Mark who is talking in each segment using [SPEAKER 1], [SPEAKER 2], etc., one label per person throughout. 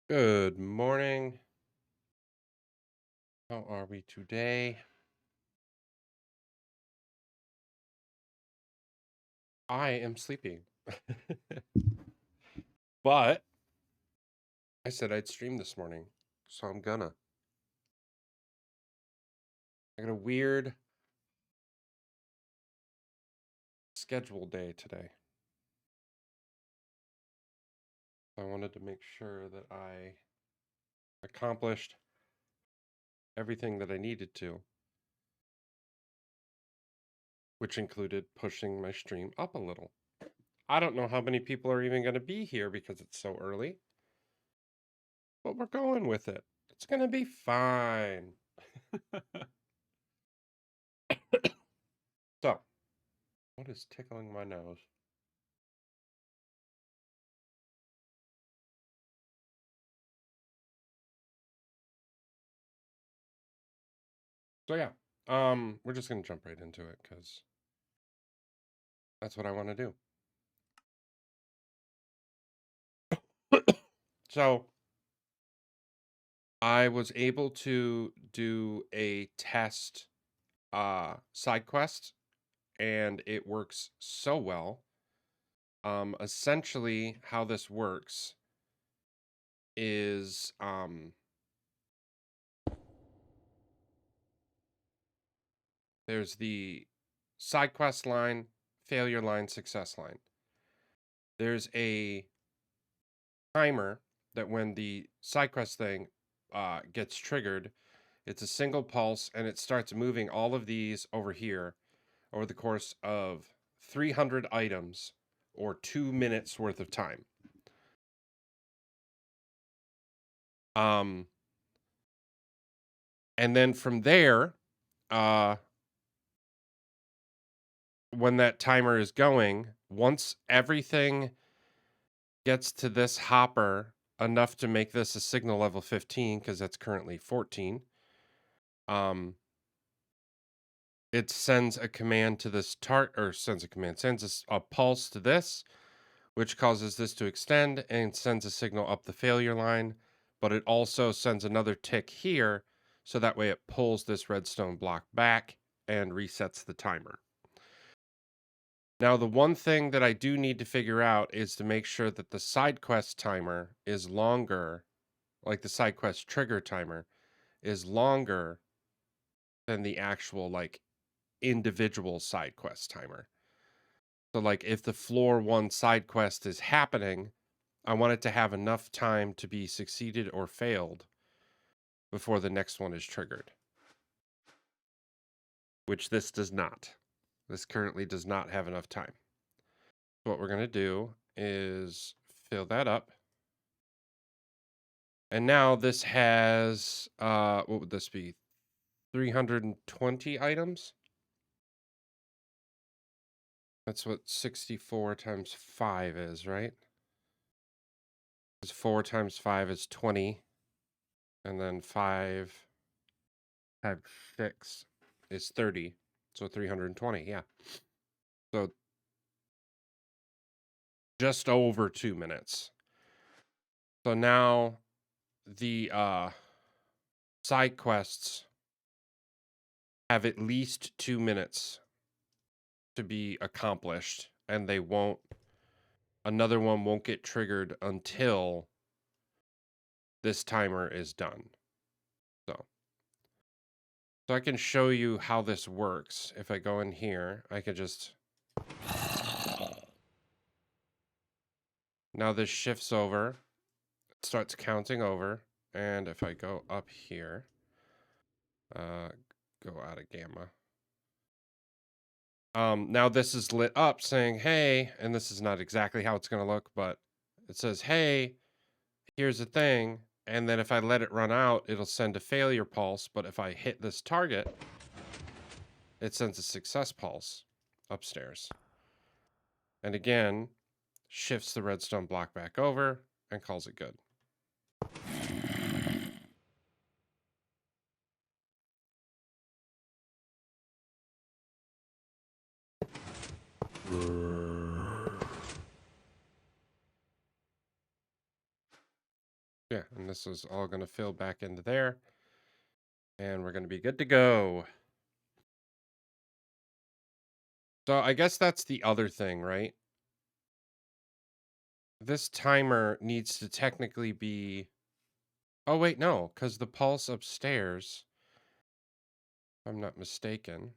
[SPEAKER 1] Good morning. How are we today? I am sleeping. But I said I'd stream this morning, so I'm gonna. I got a weird schedule day today. I wanted to make sure that I accomplished everything that I needed to, which included pushing my stream up a little. I don't know how many people are even going to be here because it's so early, but we're going with it. It's going to be fine. So, what is tickling my nose? So yeah, we're just gonna jump right into it because that's what I want to do. So I was able to do a test side quest, and it works so well. Essentially, how this works is there's the side quest line, failure line, success line. There's a timer that when the side quest thing gets triggered, it's a single pulse and it starts moving all of these over here over the course of 300 items or 2 minutes worth of time. And then from there, when that timer is going, once everything gets to this hopper enough to make this a signal level 15, because that's currently 14, it sends a command to this sends a pulse to this, which causes this to extend and sends a signal up the failure line, but it also sends another tick here, so that way it pulls this redstone block back and resets the timer. Now, the one thing that I do need to figure out is to make sure that the side quest timer is longer, like the side quest trigger timer is longer than the actual like individual side quest timer. So like if the floor 1 side quest is happening, I want it to have enough time to be succeeded or failed before the next one is triggered, which this does not. This currently does not have enough time. What we're going to do is fill that up. And now this has, what would this be? 320 items? That's what 64 times 5 is, right? Because 4 times 5 is 20. And then 5 times 6 is 30. So 320, yeah. So just over 2 minutes. So now the side quests have at least 2 minutes to be accomplished, and another one won't get triggered until this timer is done. So I can show you how this works. If I go in here, I could just... Now this shifts over, it starts counting over, and if I go up here, go out of gamma. Now this is lit up saying, hey, and this is not exactly how it's going to look, but it says, hey, here's the thing. And then if I let it run out, it'll send a failure pulse. But if I hit this target, it sends a success pulse upstairs. And again, shifts the redstone block back over and calls it good. Yeah, and this is all going to fill back into there. And we're going to be good to go. So I guess that's the other thing, right? This timer needs to technically be... Oh, wait, no, because the pulse upstairs, if I'm not mistaken,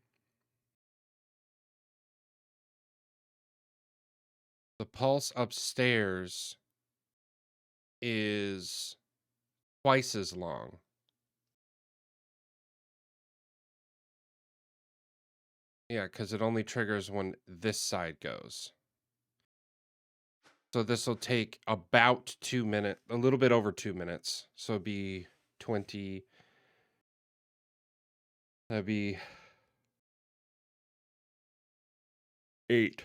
[SPEAKER 1] the pulse upstairs is twice as long. Yeah, because it only triggers when this side goes. So this will take about 2 minutes, a little bit over 2 minutes. So it'd be 20, that'd be 8.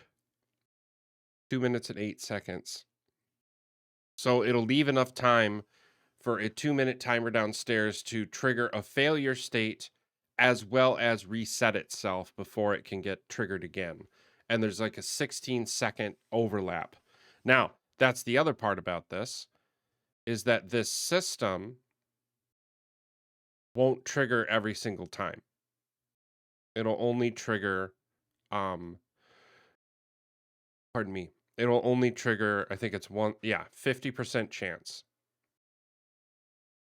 [SPEAKER 1] 2 minutes and 8 seconds. So it'll leave enough time for a 2-minute timer downstairs to trigger a failure state as well as reset itself before it can get triggered again. And there's like a 16-second overlap. Now, that's the other part about this, is that this system won't trigger every single time. It'll only trigger, pardon me, it'll only trigger, I think it's 50% chance.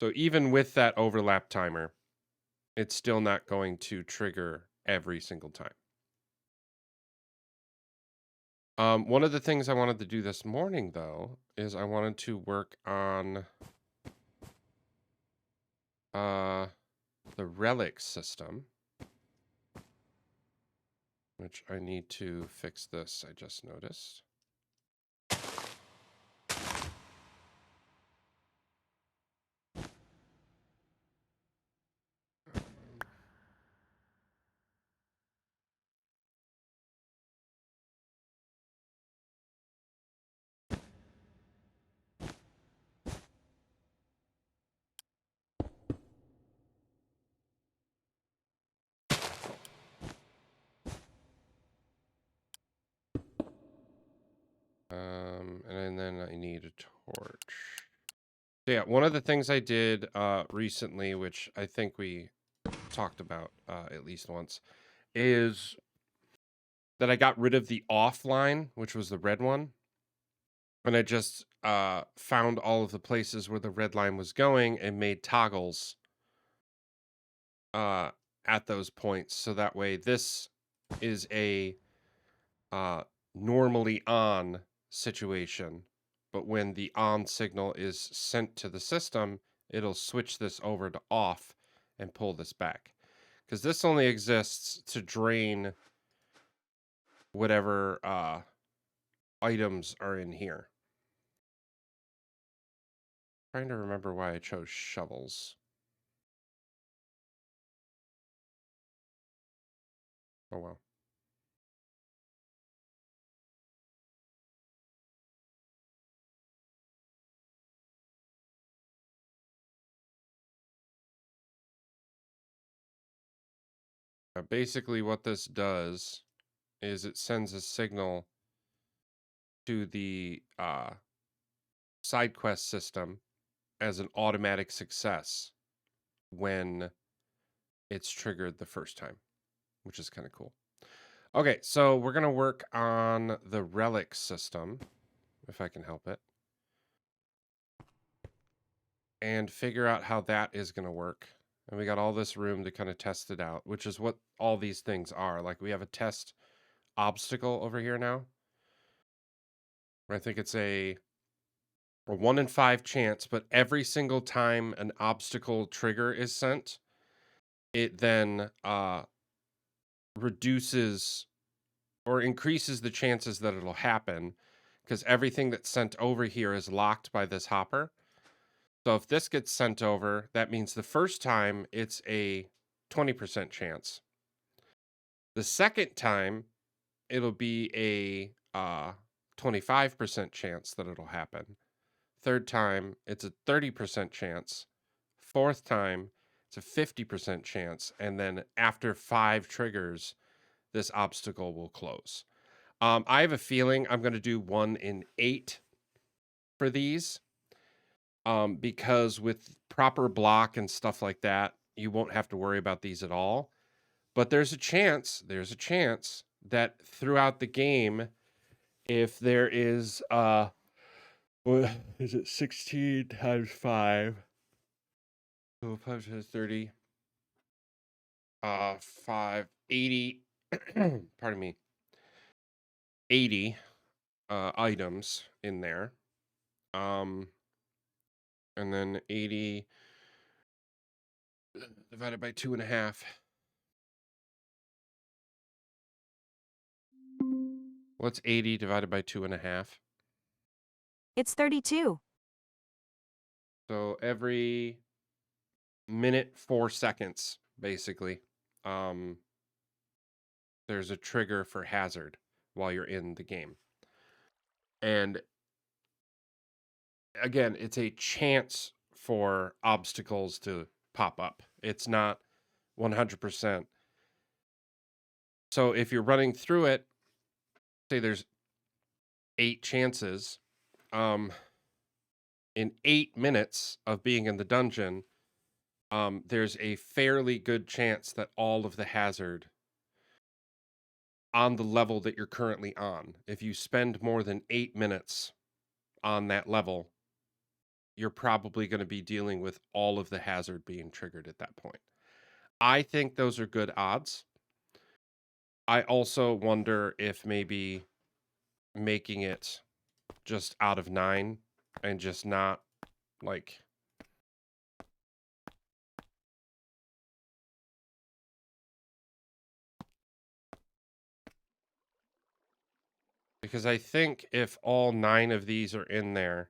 [SPEAKER 1] So even with that overlap timer, it's still not going to trigger every single time. One of the things I wanted to do this morning, though, is I wanted to work on the relic system, which I need to fix this, I just noticed. And then I need a torch. So yeah, one of the things I did recently, which I think we talked about at least once, is that I got rid of the offline, which was the red one, and I just found all of the places where the red line was going and made toggles at those points. So that way this is a normally on situation, but when the on signal is sent to the system, it'll switch this over to off and pull this back. Because this only exists to drain whatever items are in here. Trying to remember why I chose shovels. Oh well. Basically what this does is it sends a signal to the side quest system as an automatic success when it's triggered the first time, which is kind of cool. Okay, so we're going to work on the relic system, if I can help it, and figure out how that is going to work. And we got all this room to kind of test it out, which is what all these things are. Like we have a test obstacle over here now. I think it's a 1 in 5 chance, but every single time an obstacle trigger is sent, it then reduces or increases the chances that it'll happen, because everything that's sent over here is locked by this hopper. So if this gets sent over, that means the first time it's a 20% chance. The second time, it'll be a 25% chance that it'll happen. Third time, it's a 30% chance. Fourth time, it's a 50% chance. And then after 5 triggers, this obstacle will close. I have a feeling I'm going to do 1 in 8 for these. because with proper block and stuff like that, you won't have to worry about these at all. But there's a chance that throughout the game, if there is what is it, 16 times 5? So 5 times 30. 80 pardon me, 80 items in there. And then 80 divided by 2.5. What's 80 divided by 2.5?
[SPEAKER 2] It's 32.
[SPEAKER 1] So every minute 4 seconds, basically, um, there's a trigger for hazard while you're in the game. And again, it's a chance for obstacles to pop up. It's not 100%. So if you're running through it, say there's 8 chances, in 8 minutes of being in the dungeon, there's a fairly good chance that all of the hazard on the level that you're currently on, if you spend more than 8 minutes on that level, you're probably going to be dealing with all of the hazard being triggered at that point. I think those are good odds. I also wonder if maybe making it just out of 9 and just not like because I think if all 9 of these are in there,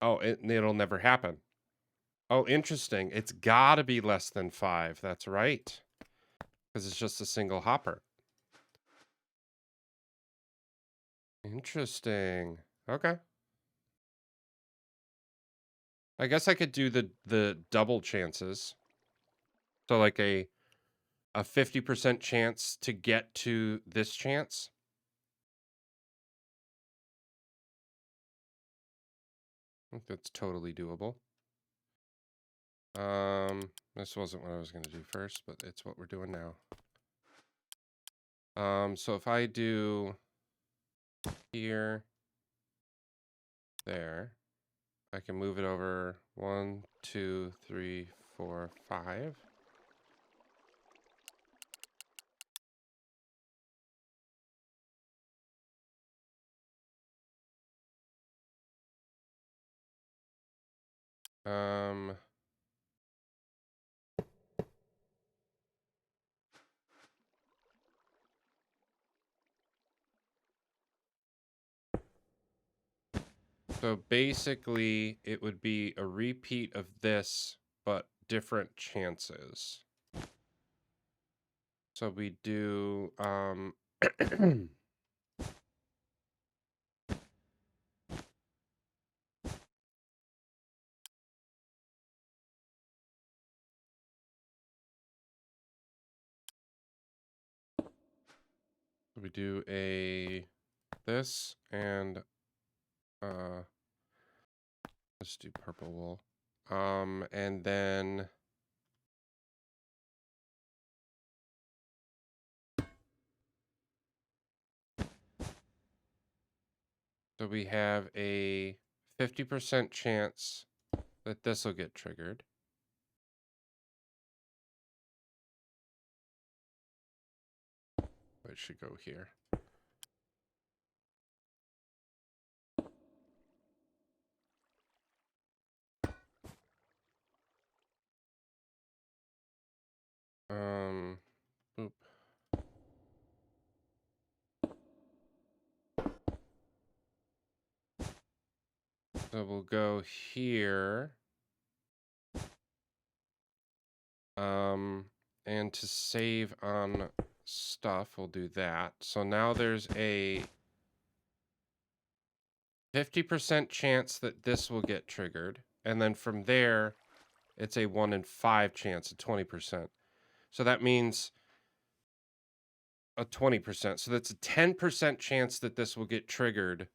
[SPEAKER 1] it'll never happen. Oh, interesting. It's got to be less than 5. That's right. Because it's just a single hopper. Interesting. Okay. I guess I could do the double chances. So like a 50% chance to get to this chance. I think that's totally doable. This wasn't what I was going to do first, but it's what we're doing now. So if I do here, there, I can move it over 1, 2, 3, 4, 5. So basically, it would be a repeat of this, but different chances. So we do, we do this and, let's do purple wool. And then so we have a 50% chance that this will get triggered. It should go here. Boop. So we'll go here. And to save on stuff, we'll do that. So now there's a 50% chance that this will get triggered. And then from there, it's a 1 in 5 chance of 20%. So that means a 20%. So that's a 10% chance that this will get triggered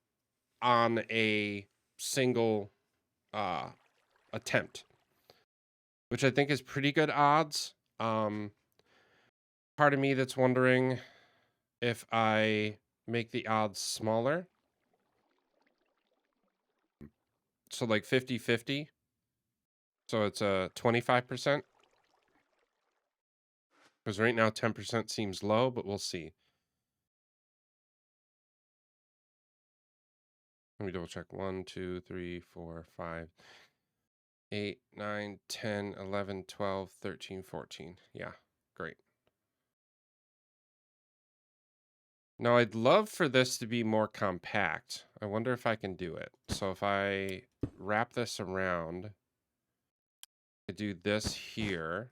[SPEAKER 1] on a single attempt, which I think is pretty good odds. Part of me that's wondering if I make the odds smaller. So like 50-50. So it's a 25%. Because right now 10% seems low, but we'll see. Let me double check. 1, 2, 3, 4, 5, 8, 9, 10, 11, 12, 13, 14. Yeah, great. Now I'd love for this to be more compact. I wonder if I can do it. So if I wrap this around, I do this here,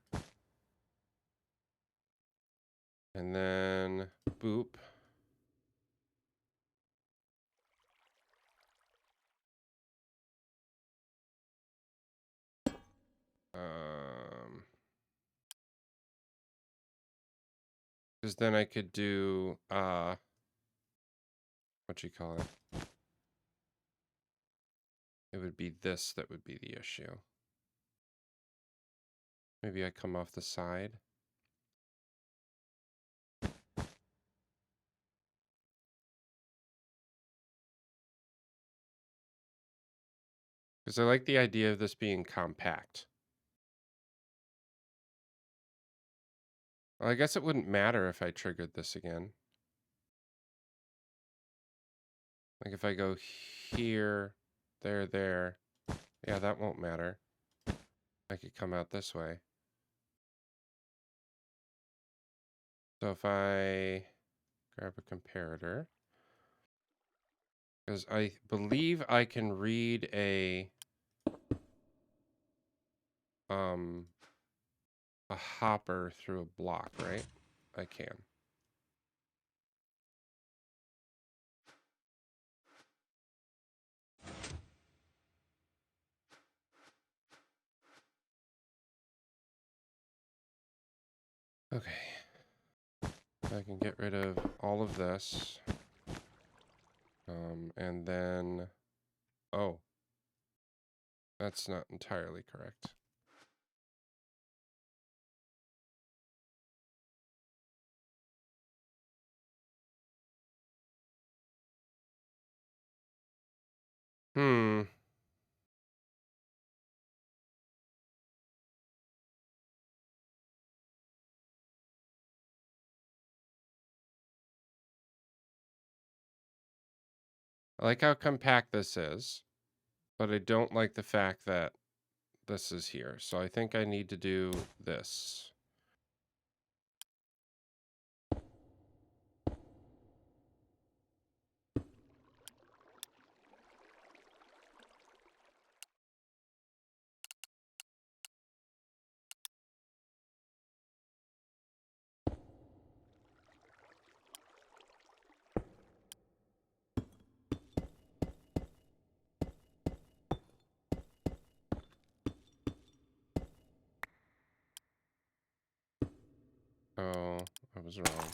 [SPEAKER 1] and then boop. Because then I could do, what you call it? It would be this that would be the issue. Maybe I come off the side. Because I like the idea of this being compact. Well, I guess it wouldn't matter if I triggered this again. Like if I go here, there. Yeah, that won't matter. I could come out this way. So if I grab a comparator, because I believe I can read a hopper through a block, right? I can. Okay. I can get rid of all of this. And then, oh, that's not entirely correct. Hmm. I like how compact this is, but I don't like the fact that this is here. So I think I need to do this. Oh, I was wrong.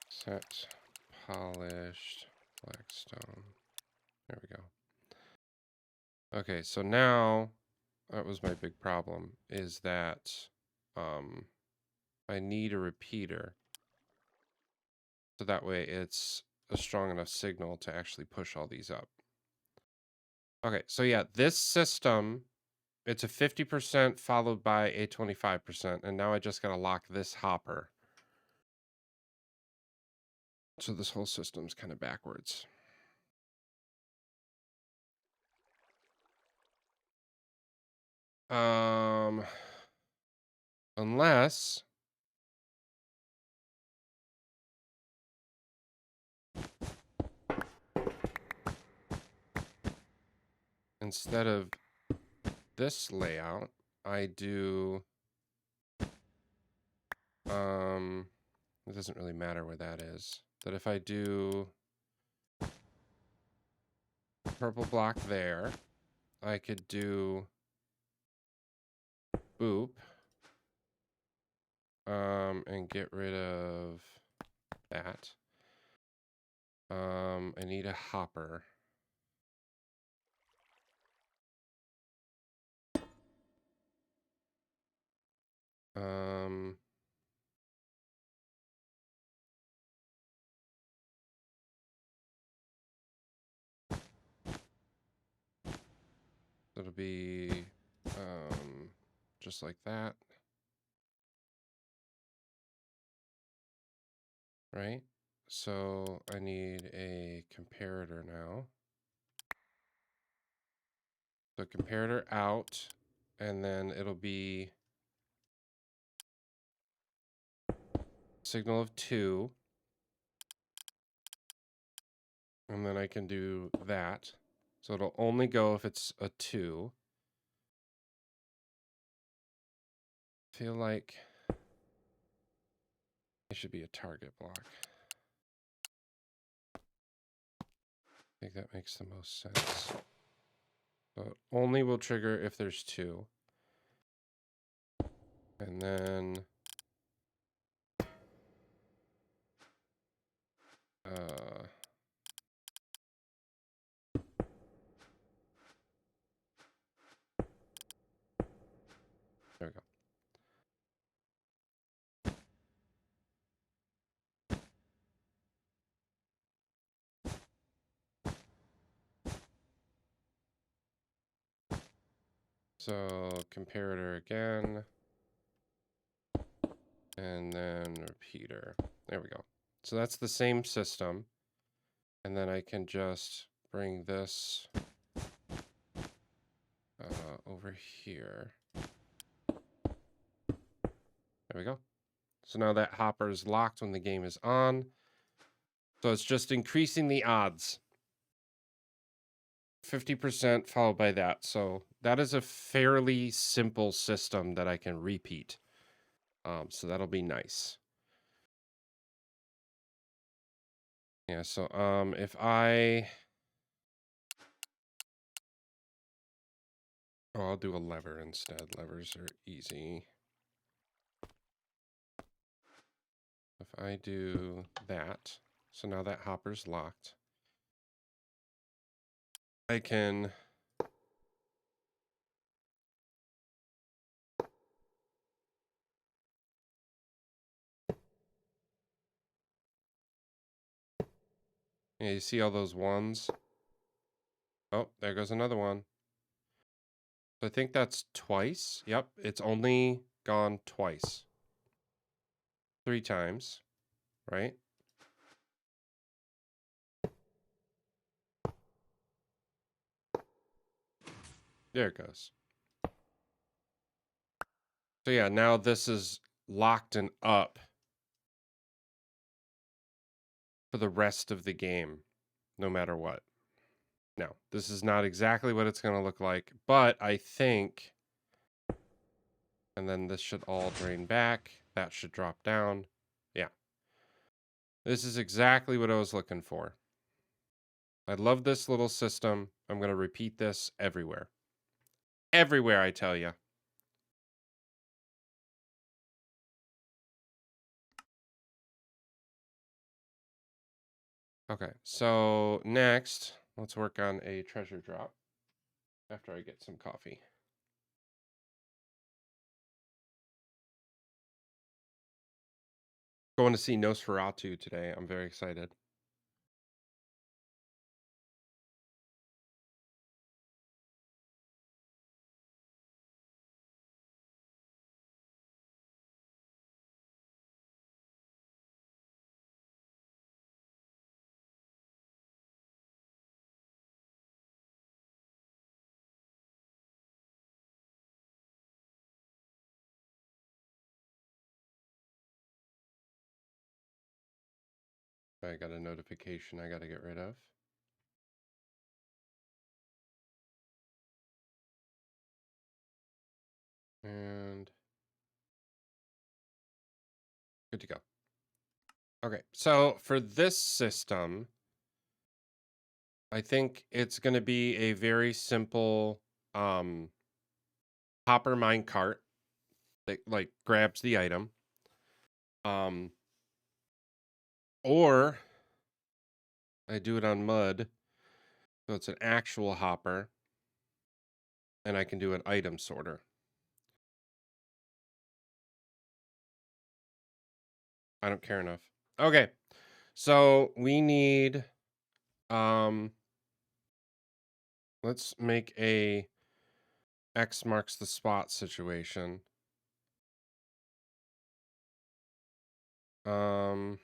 [SPEAKER 1] Set polished blackstone. There we go. Okay, so now that was my big problem, is that I need a repeater. So that way it's a strong enough signal to actually push all these up. Okay, so yeah, this system, it's a 50% followed by a 25%, and now I just gotta lock this hopper. So this whole system's kind of backwards. Unless instead of this layout, I do, it doesn't really matter where that is. That if I do purple block there, I could do boop And get rid of that. I need a hopper. Um, it'll be just like that. Right? So I need a comparator now. So comparator out, and then it'll be signal of 2. And then I can do that. So it'll only go if it's a 2. Feel like it should be a target block. I think that makes the most sense. So it only will trigger if there's 2. And then there we go. So comparator again. And then repeater. There we go. So that's the same system. And then I can just bring this over here. There we go. So now that hopper is locked when the game is on. So it's just increasing the odds. 50% followed by that. So that is a fairly simple system that I can repeat. So that'll be nice. Yeah, so if I'll do a lever instead. Levers are easy. If I do that, so now that hopper's locked, I can yeah, you see all those ones? Oh, there goes another one. So I think that's twice. Yep, it's only gone twice. 3 times, right? There it goes. So yeah, now this is locked and up for the rest of the game, no matter what. Now, this is not exactly what it's going to look like, but I think, and then this should all drain back. That should drop down. Yeah. This is exactly what I was looking for. I love this little system. I'm going to repeat this everywhere. Everywhere, I tell you. Okay, so next, let's work on a treasure drop after I get some coffee. Going to see Nosferatu today. I'm very excited. I got a notification I got to get rid of. And good to go. Okay, so for this system, I think it's going to be a very simple hopper mine cart that like grabs the item. Or I do it on mud, so it's an actual hopper, and I can do an item sorter. I don't care enough. Okay, so we need, let's make a X marks the spot situation. Um,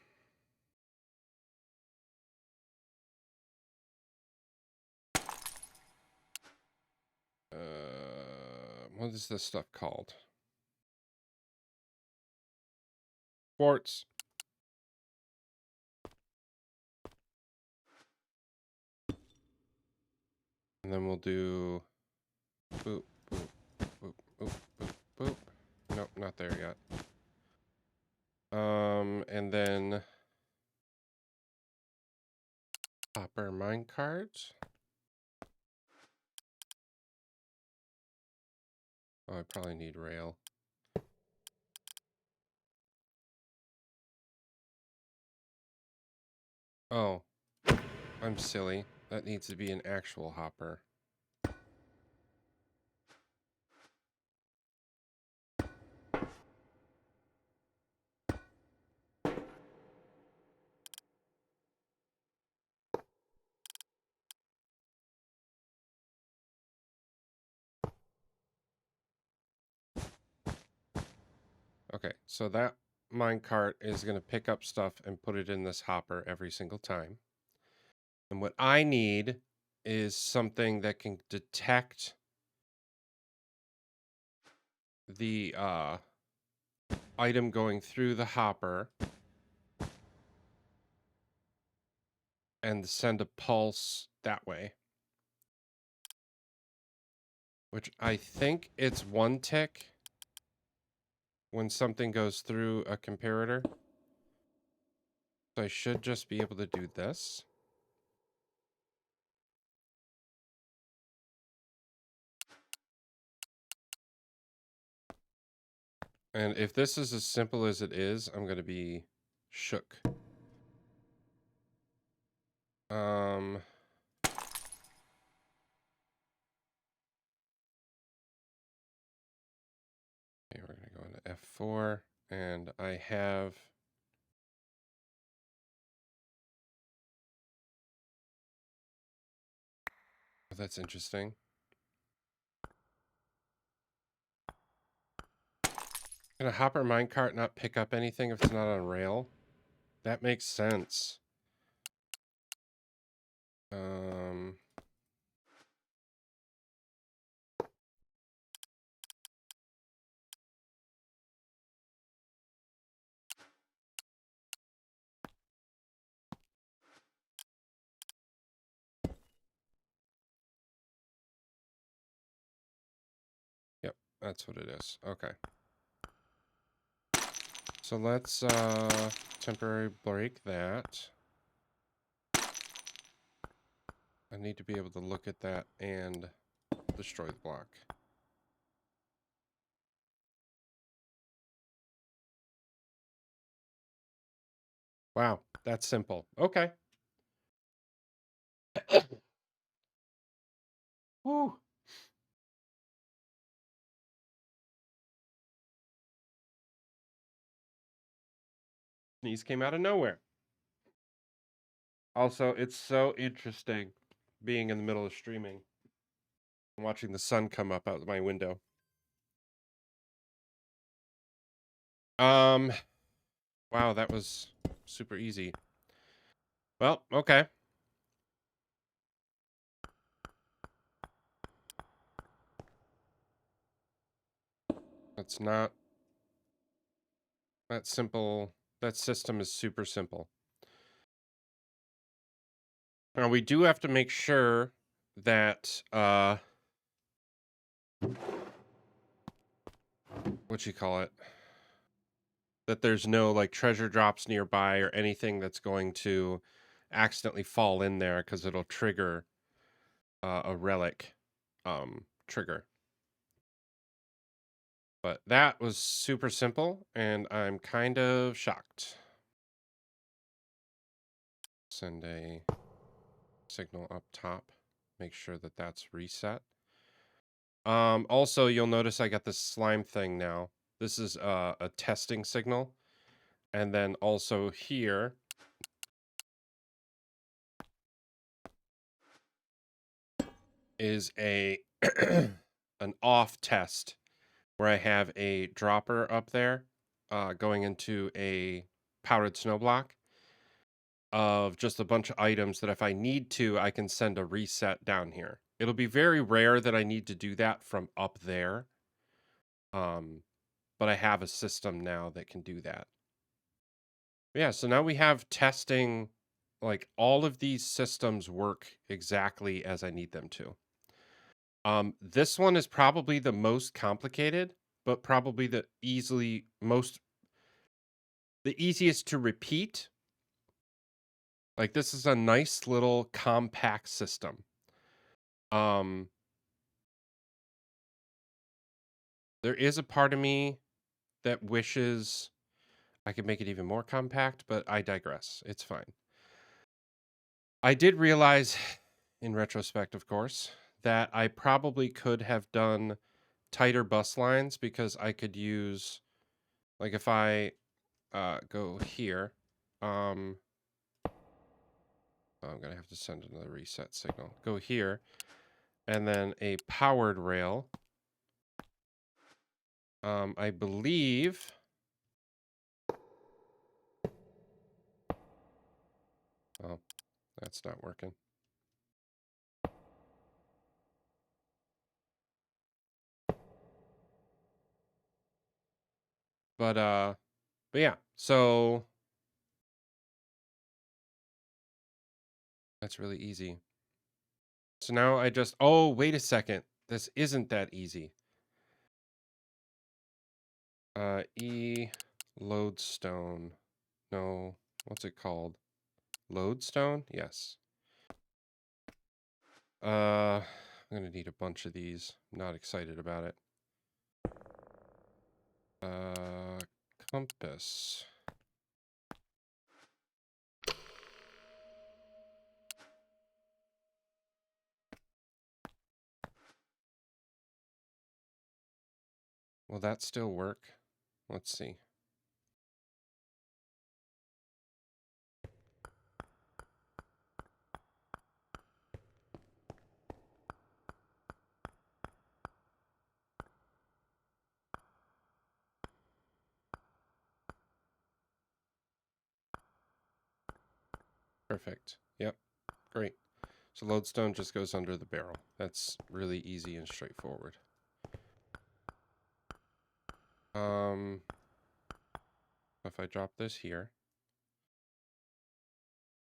[SPEAKER 1] what is this stuff called? Quartz. And then we'll do boop, boop, boop, boop, boop, boop. Nope, not there yet. And then hopper minecart. Oh, I probably need rail. Oh, I'm silly. That needs to be an actual hopper. Okay, so that minecart is going to pick up stuff and put it in this hopper every single time. And what I need is something that can detect the item going through the hopper and send a pulse that way. Which I think it's 1 tick when something goes through a comparator. So I should just be able to do this. And if this is as simple as it is, I'm going to be shook. Okay, we're going to go into F4, and I have oh, that's interesting. Can a hopper minecart not pick up anything if it's not on rail? That makes sense. Yep, that's what it is. Okay. So let's temporary break that. I need to be able to look at that and destroy the block. Wow, that's simple. Okay. Woo. Sneeze came out of nowhere. Also, it's so interesting being in the middle of streaming and watching the sun come up out my window. Wow, that was super easy. Well, okay. That's not that simple. That system is super simple. Now we do have to make sure that what you call it? That there's no like treasure drops nearby or anything that's going to accidentally fall in there because it'll trigger a relic trigger. But that was super simple, and I'm kind of shocked. Send a signal up top. Make sure that that's reset. Also, you'll notice I got this slime thing now. This is a testing signal. And then also here is a an off test where I have a dropper up there going into a powdered snow block of just a bunch of items that if I need to, I can send a reset down here. It'll be very rare that I need to do that from up there. But I have a system now that can do that. Yeah, so now we have testing, like all of these systems work exactly as I need them to. This one is probably the most complicated, but probably the easiest to repeat. Like this is a nice little compact system. Um, there is a part of me that wishes I could make it even more compact, but I digress. It's fine. I did realize, in retrospect, of course, that I probably could have done tighter bus lines because I could use, like, if I go here, I'm gonna have to send another reset signal. Go here, and then a powered rail. I believe. Oh, that's not working. But yeah, so that's really easy. So now I just, oh, wait a second. This isn't that easy. E lodestone. No, what's it called? Lodestone? Yes. I'm gonna need a bunch of these. I'm not excited about it. Compass. Will that still work? Let's see. Perfect. Yep. Great. So lodestone just goes under the barrel. That's really easy and straightforward. If I drop this here.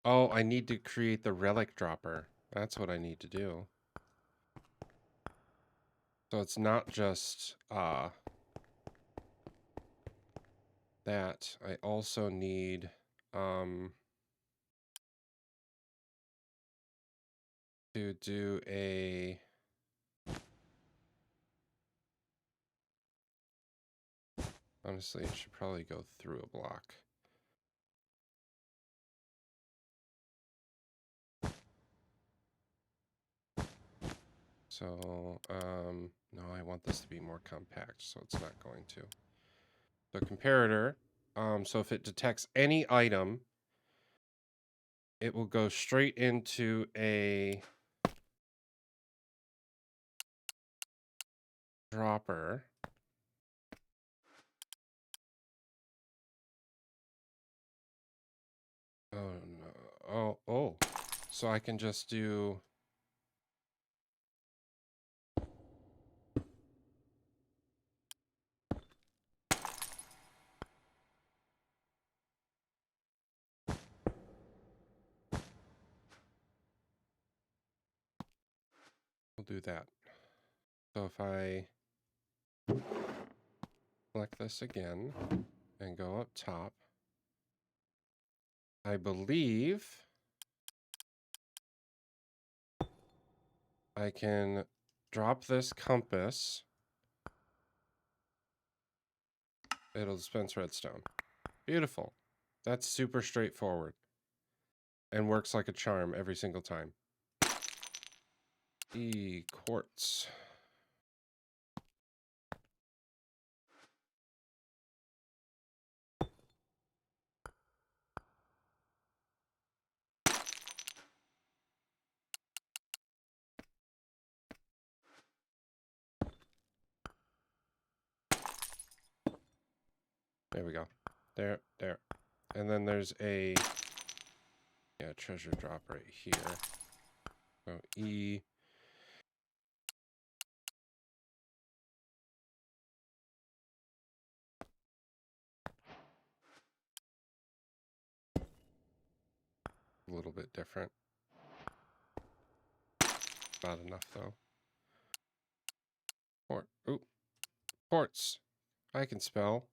[SPEAKER 1] Oh, I need to create the relic dropper. That's what I need to do. So it's not just that. I also need to do a honestly, it should probably go through a block. So, no, I want this to be more compact, so it's not going to. The comparator, so if it detects any item, it will go straight into a dropper. Oh, no. Oh. So I can just do... We'll do that. So if I select this again and go up top, I believe I can drop this compass It'll dispense redstone. Beautiful. That's super straightforward. And works like a charm every single time. Quartz. There we go. There. And then there's a treasure drop right here. So E. A little bit different. Not enough though. Quartz. I can spell.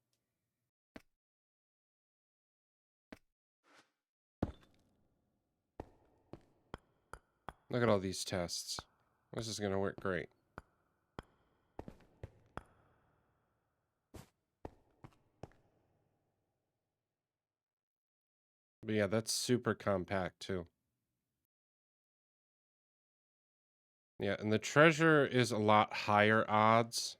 [SPEAKER 1] Look at all these tests. This is going to work great. But yeah, that's super compact too. Yeah, and the treasure is a lot higher odds.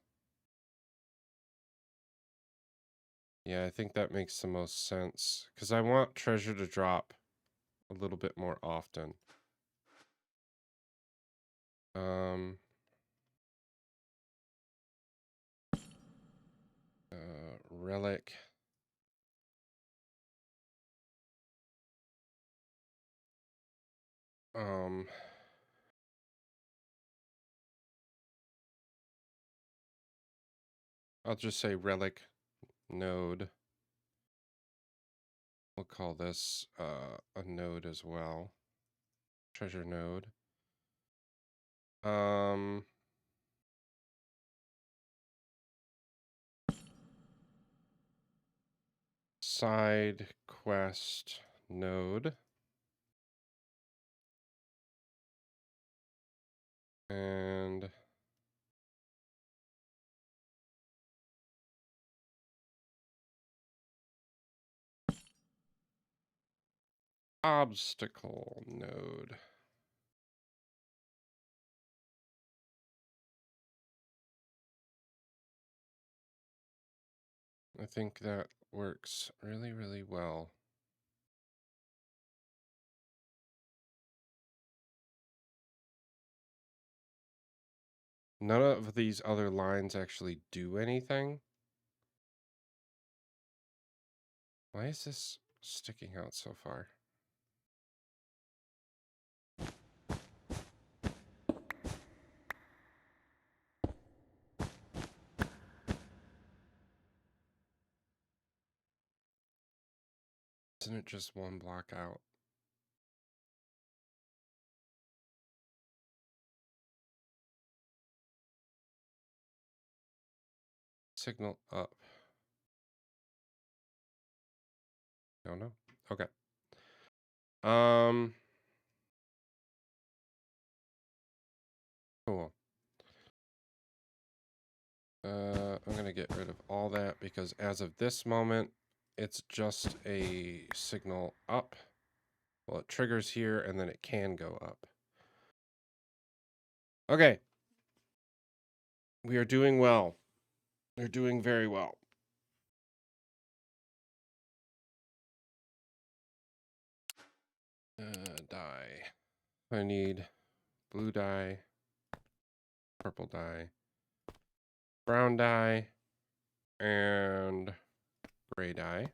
[SPEAKER 1] Yeah, I think that makes the most sense. Because I want treasure to drop a little bit more often. Relic. I'll just say relic node. We'll call this a node as well. Treasure node. Side quest node. And obstacle node. I think that works really, really well. None of these other lines actually do anything. Why is this sticking out so far? Isn't it just one block out? Signal up. No. Okay. Cool. I'm gonna get rid of all that because as of this moment, it's just a signal up. Well, it triggers here and then it can go up. Okay. We are doing well. We're doing very well. Dye. I need blue dye, purple dye, brown dye, and gray dye.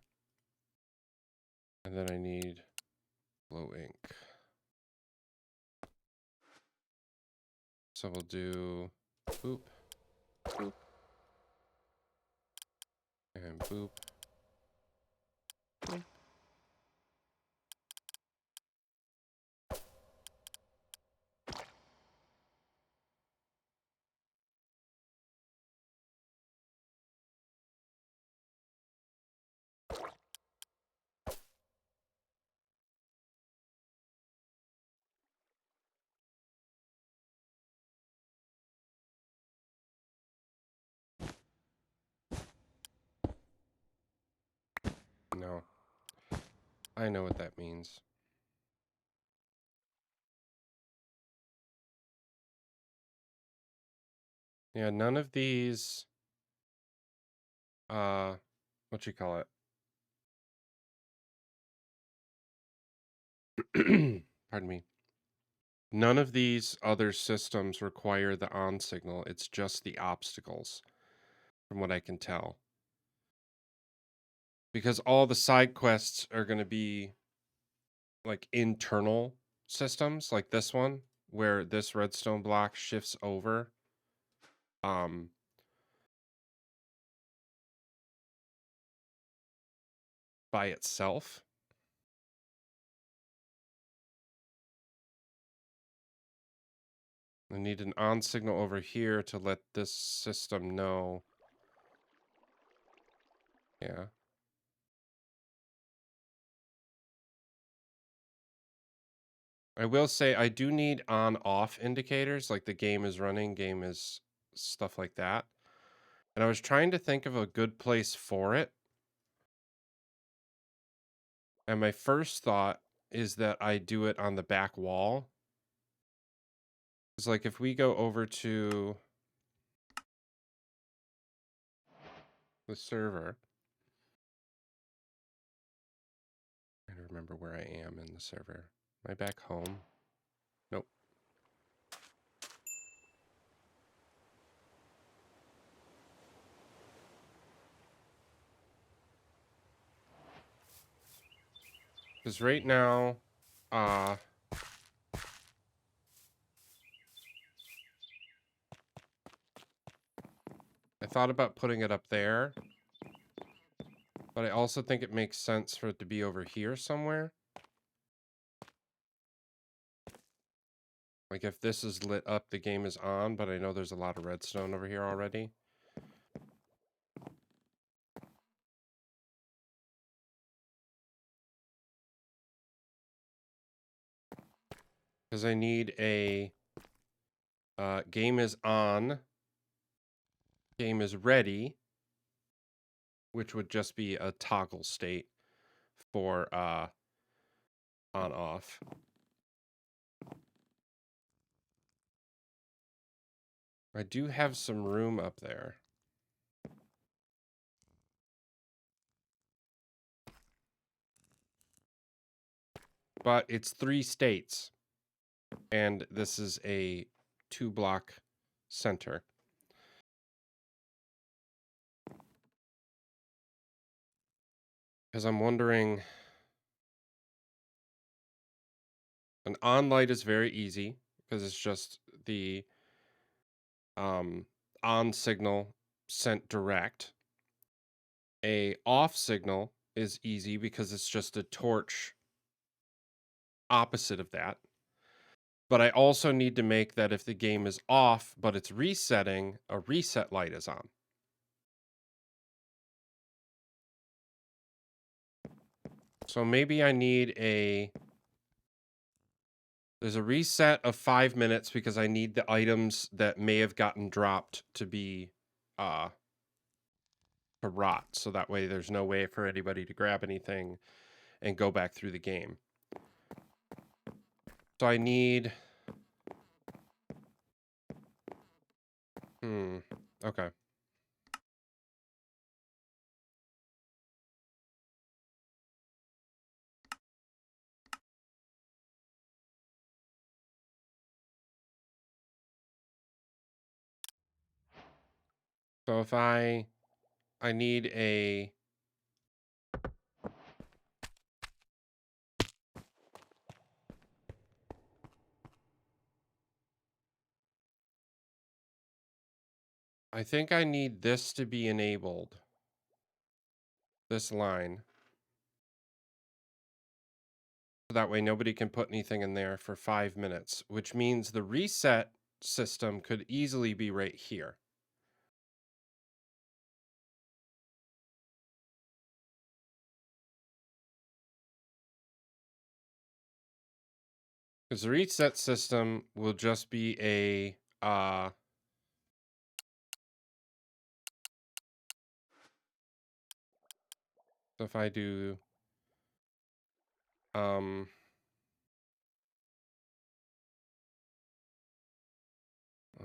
[SPEAKER 1] And then I need glow ink. So we'll do boop, boop, and boop. Boop. I know what that means. Yeah, none of these, what you call it? Pardon me. None of these other systems require the on signal. It's just the obstacles, from what I can tell. Because all the side quests are going to be like internal systems, like this one, where this redstone block shifts over. By itself. I need an on signal over here to let this system know. Yeah. I will say I do need on-off indicators, like the game is running, game is stuff like that. And I was trying to think of a good place for it. And my first thought is that I do it on the back wall. It's like if we go over to the server. I don't remember where I am in the server. Am I back home? Nope. Because right now, I thought about putting it up there, but I also think it makes sense for it to be over here somewhere. Like if this is lit up, the game is on, but I know there's a lot of redstone over here already. Because I need a game is on, game is ready, which would just be a toggle state for on off. I do have some room up there. But it's 3 states. And this is a 2-block center. Because I'm wondering, an on light is very easy because it's just the on signal sent direct. A off signal is easy because it's just a torch opposite of that. But I also need to make that if the game is off but it's resetting, a reset light is on. So maybe I need there's a reset of 5 minutes because I need the items that may have gotten dropped to be to rot. So that way there's no way for anybody to grab anything and go back through the game. So I need okay. So if I need I think I need this to be enabled. This line. So that way nobody can put anything in there for 5 minutes, which means the reset system could easily be right here. Because the reset system will just be a so if I do Well,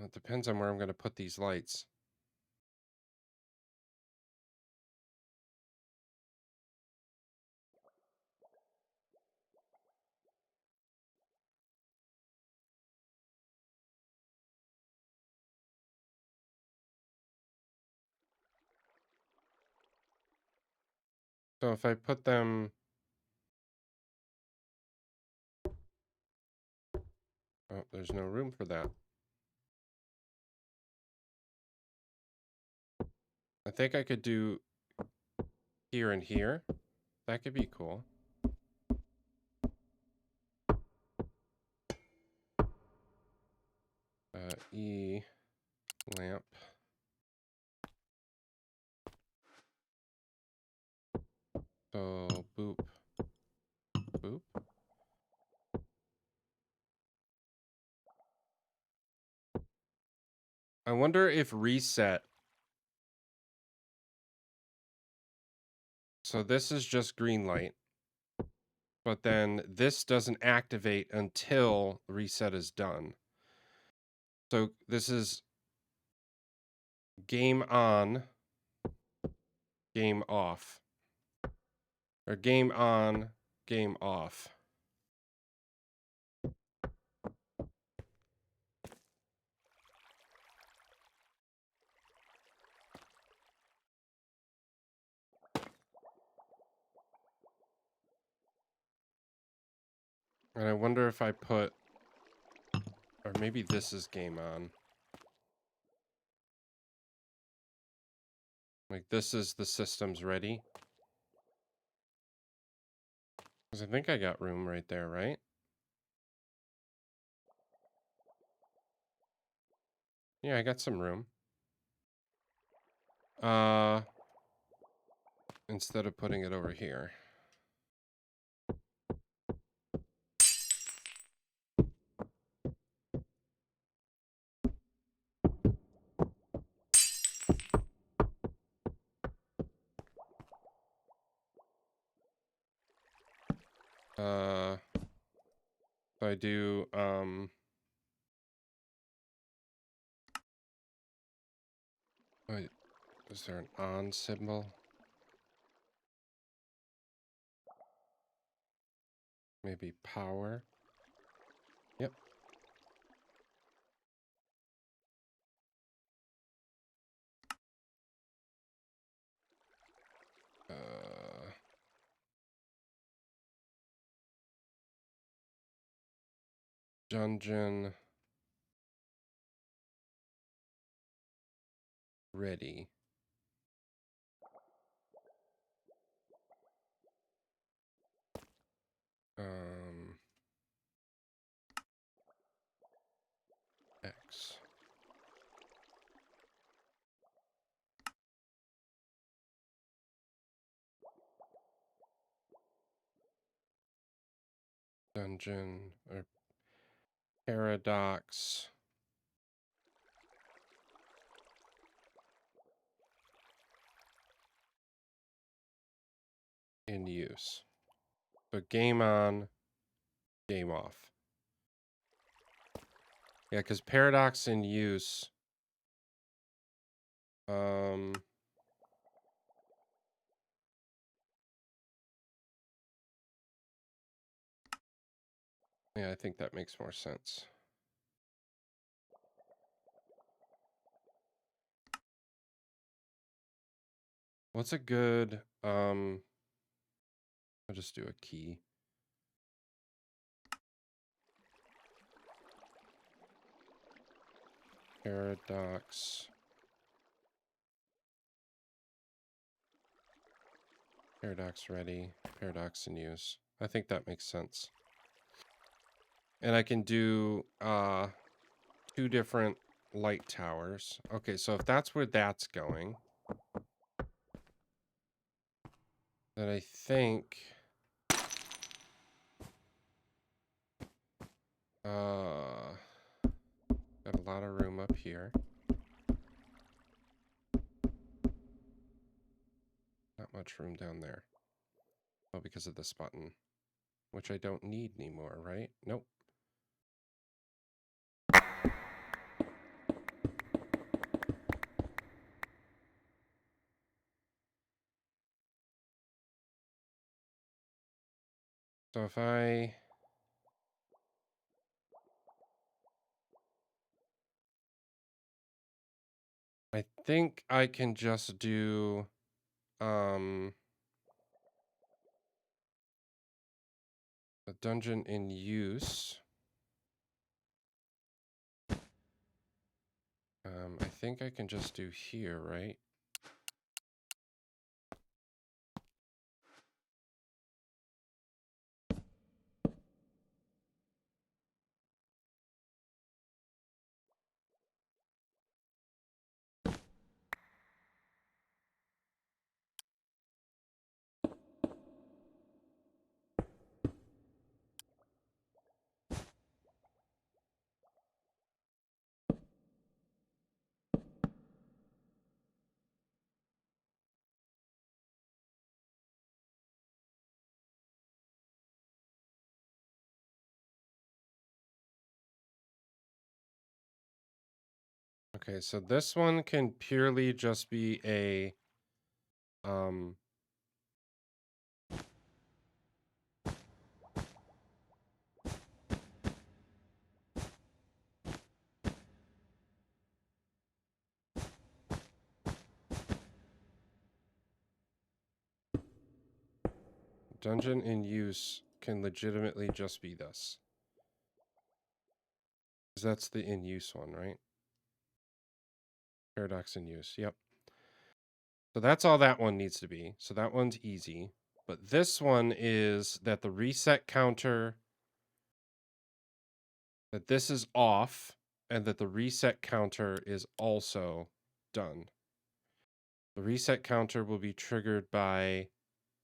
[SPEAKER 1] it depends on where I'm going to put these lights. So if I put them... Oh, there's no room for that. I think I could do here and here. That could be cool. E lamp. So boop, boop. I wonder if reset. So this is just green light, but then this doesn't activate until reset is done. So this is game on, game off. Or game on, game off. And I wonder if I put, or maybe this is game on. Like this is the system's ready. Because I think I got room right there, right? Yeah, I got some room. Instead of putting it over here. So I do, wait, is there an on symbol? Maybe power. Yep. Dungeon ready. X. Dungeon or paradox in use. So game on, game off. Yeah, because paradox in use. Yeah, I think that makes more sense. What's a good, I'll just do a key. Paradox. Paradox ready. Paradox in use. I think that makes sense. And I can do 2 different light towers. Okay, so if that's where that's going, then I think got a lot of room up here. Not much room down there. Oh, because of this button. which I don't need anymore, right? Nope. So if I think I can just do a dungeon in use. I think I can just do here, right? Okay, so this one can purely just be a dungeon in use can legitimately just be this. 'Cause that's the in use one, right? Paradox in use. Yep. So that's all that one needs to be. So that one's easy. But this one is that the reset counter, that this is off, and that the reset counter is also done. The reset counter will be triggered by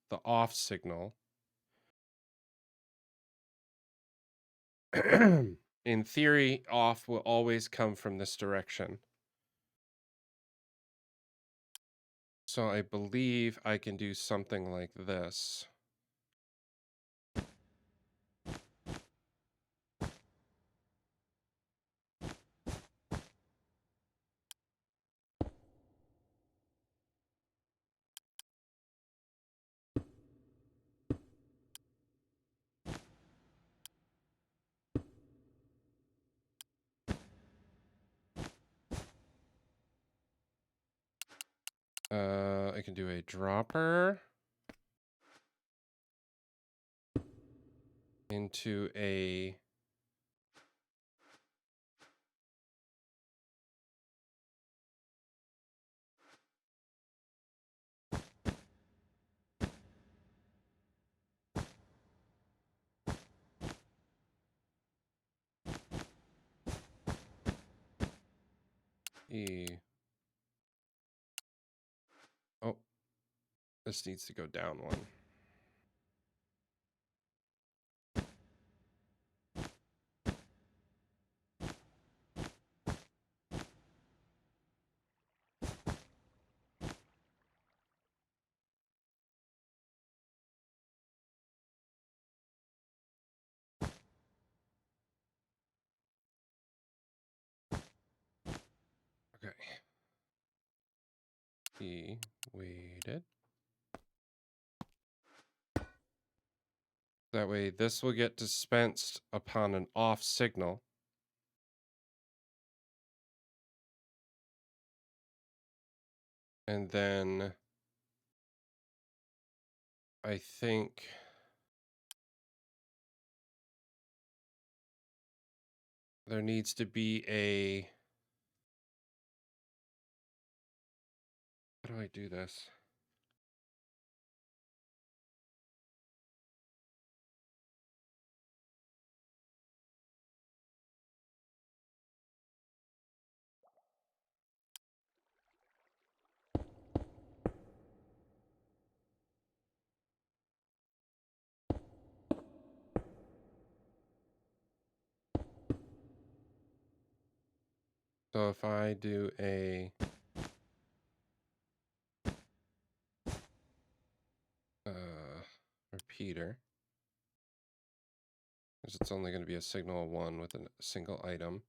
[SPEAKER 1] the off signal. In theory, off will always come from this direction. So I believe I can do something like this. I can do a dropper into a E. Oh, this needs to go down one. Okay. E waited. That way this will get dispensed upon an off signal. And then I think there needs to be a... How do I do this? So if I do a repeater, because it's only going to be a signal of 1 with a single item.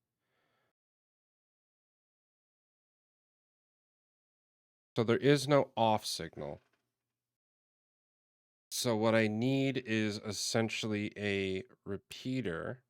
[SPEAKER 1] So there is no off signal. So what I need is essentially a repeater.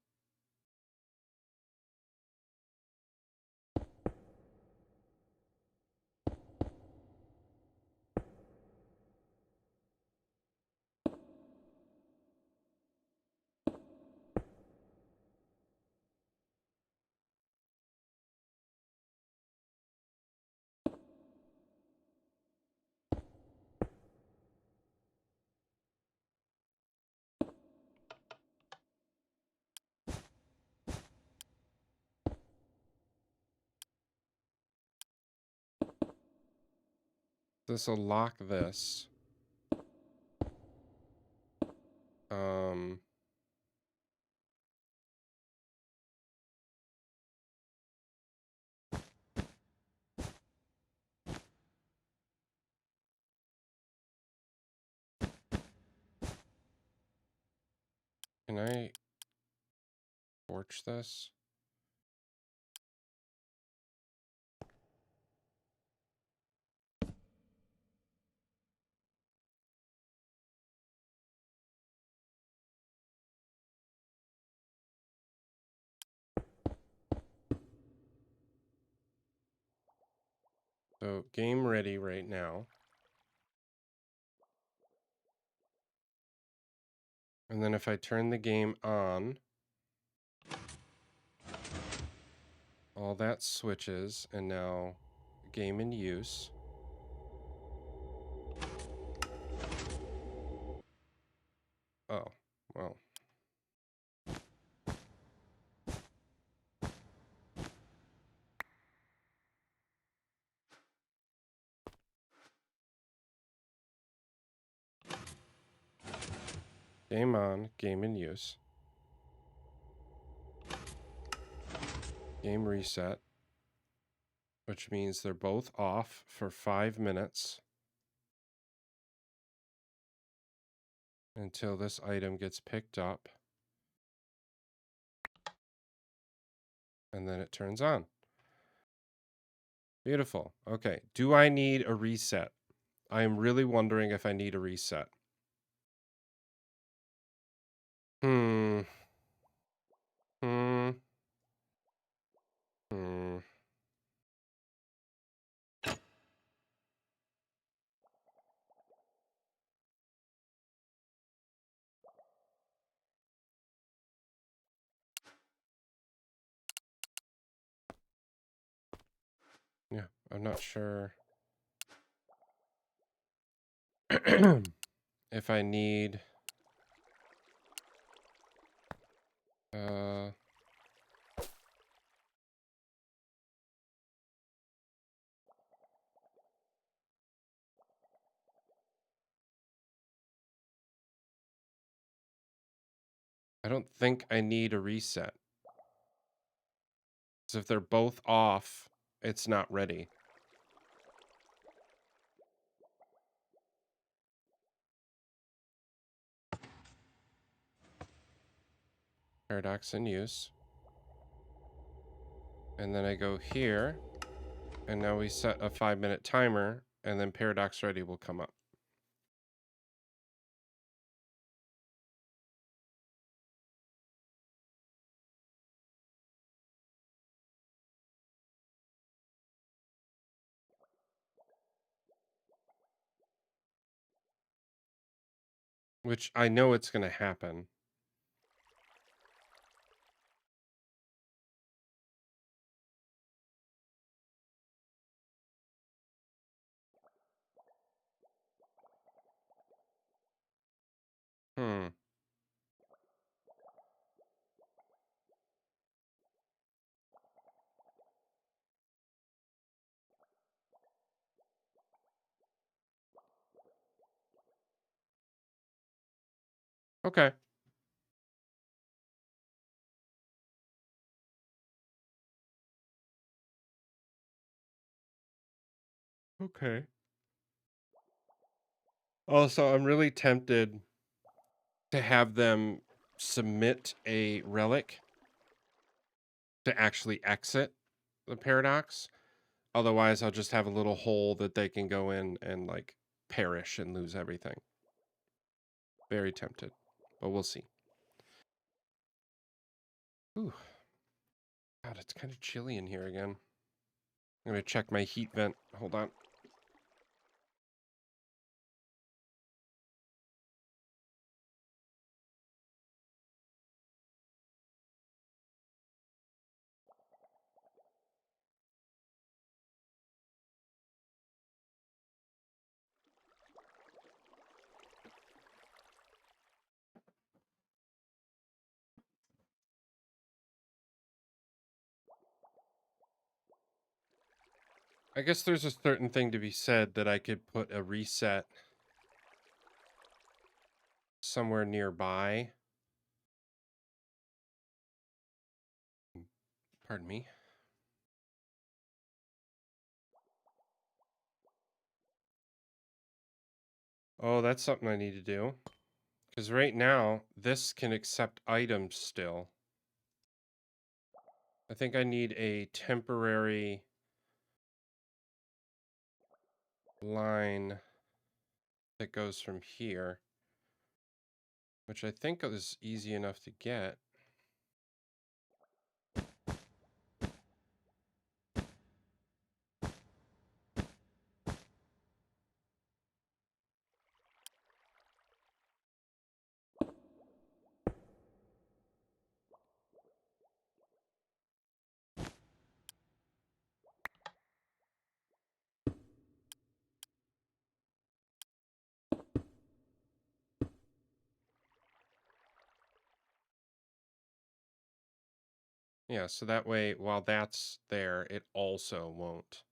[SPEAKER 1] This will lock this. Can I torch this? So game ready right now. And then if I turn the game on, all that switches, and now game in use. Oh, well. Game on, game in use. Game reset, which means they're both off for 5 minutes until this item gets picked up. And then it turns on. Beautiful. Okay. Do I need a reset? I am really wondering if I need a reset. Hmm. Hmm. Hmm. Yeah, I'm not sure if I need uh I don't think I need a reset. So if they're both off, it's not ready. Paradox in use. And then I go here, and now we set a 5-minute timer, and then Paradox Ready will come up. Which I know it's going to happen. Hmm. Okay. Okay. Also, I'm really tempted to have them submit a relic to actually exit the paradox. Otherwise, I'll just have a little hole that they can go in and like perish and lose everything. Very tempted, but we'll see. Ooh. God, it's kind of chilly in here again. I'm gonna check my heat vent. Hold on. I guess there's a certain thing to be said that I could put a reset somewhere nearby. Pardon me. Oh, that's something I need to do. Because right now, this can accept items still. I think I need a temporary line that goes from here, which I think is easy enough to get. Yeah, so that way, while that's there, it also won't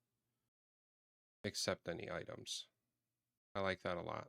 [SPEAKER 1] accept any items. I like that a lot.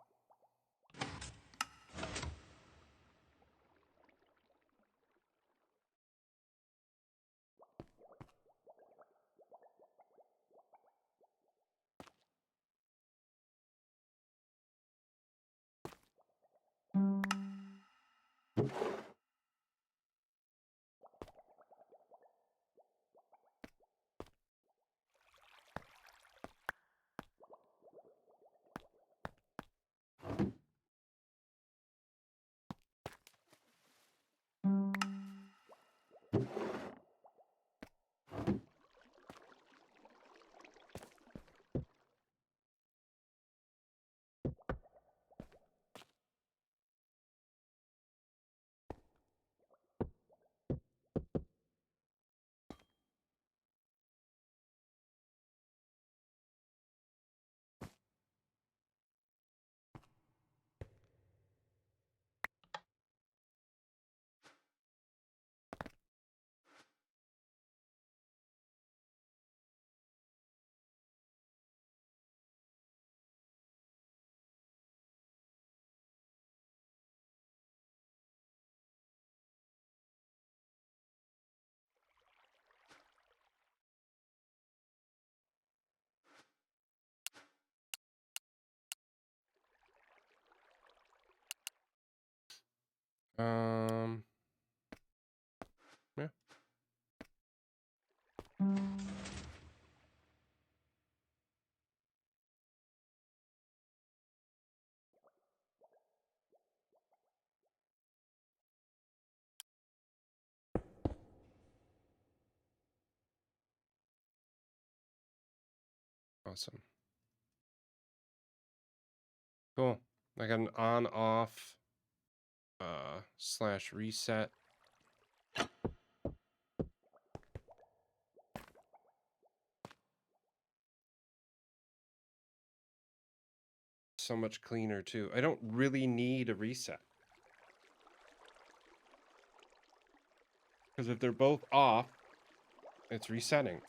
[SPEAKER 1] Um, yeah, awesome. Cool. I got an on-off slash reset. So much cleaner too. I don't really need a reset. Because if they're both off, it's resetting.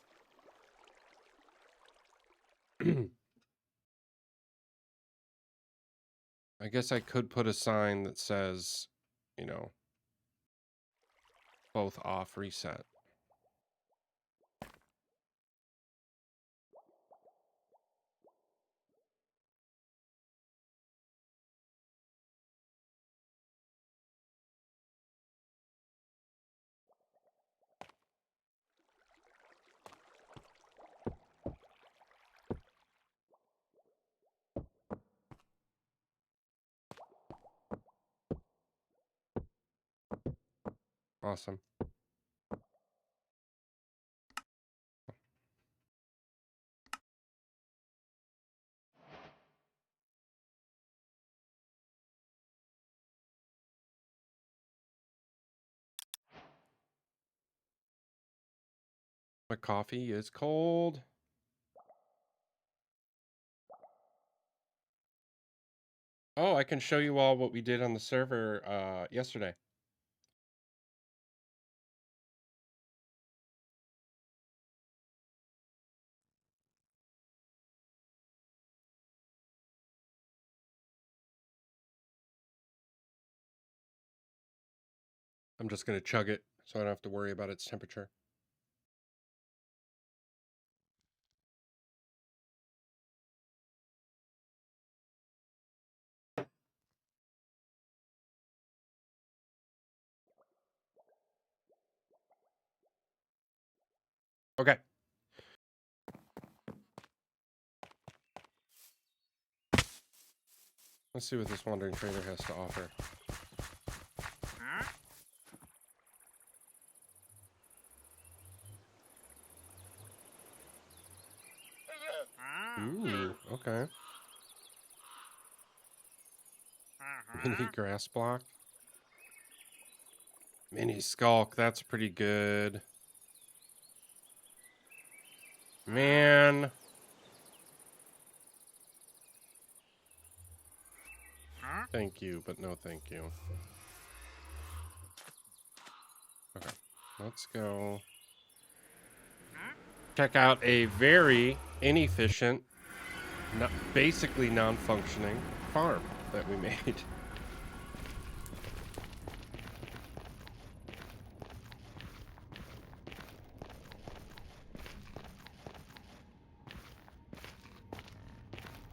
[SPEAKER 1] I guess I could put a sign that says, you know, both off reset. Awesome. My coffee is cold. Oh, I can show you all what we did on the server yesterday. I'm just going to chug it so I don't have to worry about its temperature. Okay. Let's see what this wandering trader has to offer. Ooh, okay. Mini grass block. Mini skulk, that's pretty good. Man. Thank you, but no thank you. Okay, let's go check out a very inefficient, basically non-functioning farm that we made.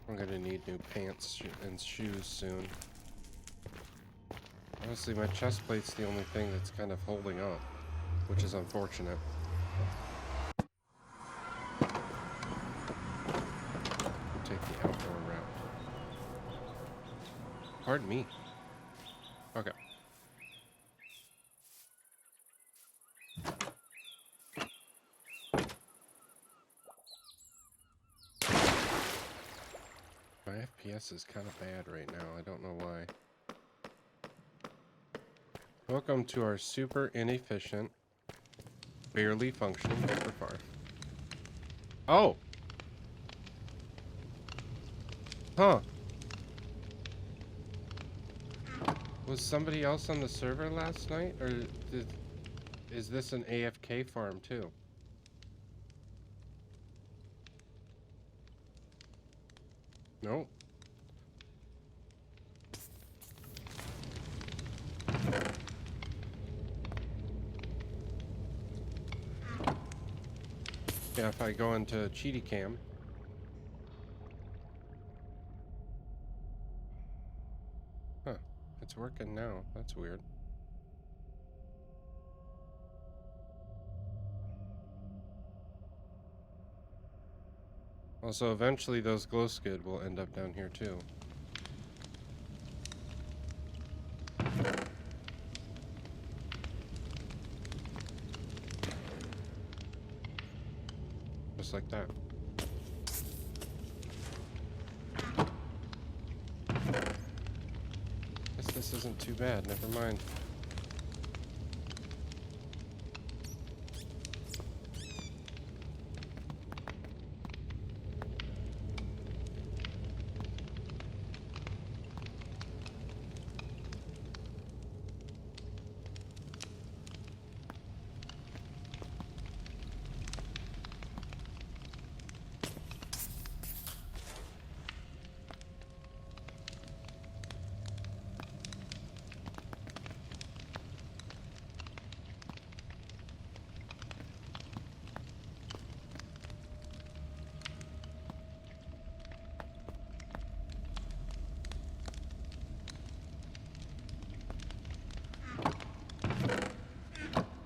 [SPEAKER 1] I'm gonna need new pants and shoes soon. Honestly, my chest plate's the only thing that's kind of holding up, which is unfortunate. We'll take the outdoor route. Pardon me. Okay. My FPS is kind of bad right now. I don't know why. Welcome to our super inefficient, barely functioning paper farm. Oh! Huh. Was somebody else on the server last night? Or is this an AFK farm too? Nope. Yeah, if I go into Cheaty Cam. Huh. It's working now. That's weird. Also, eventually those glow skid will end up down here too. Just like that. Guess this isn't too bad. Never mind.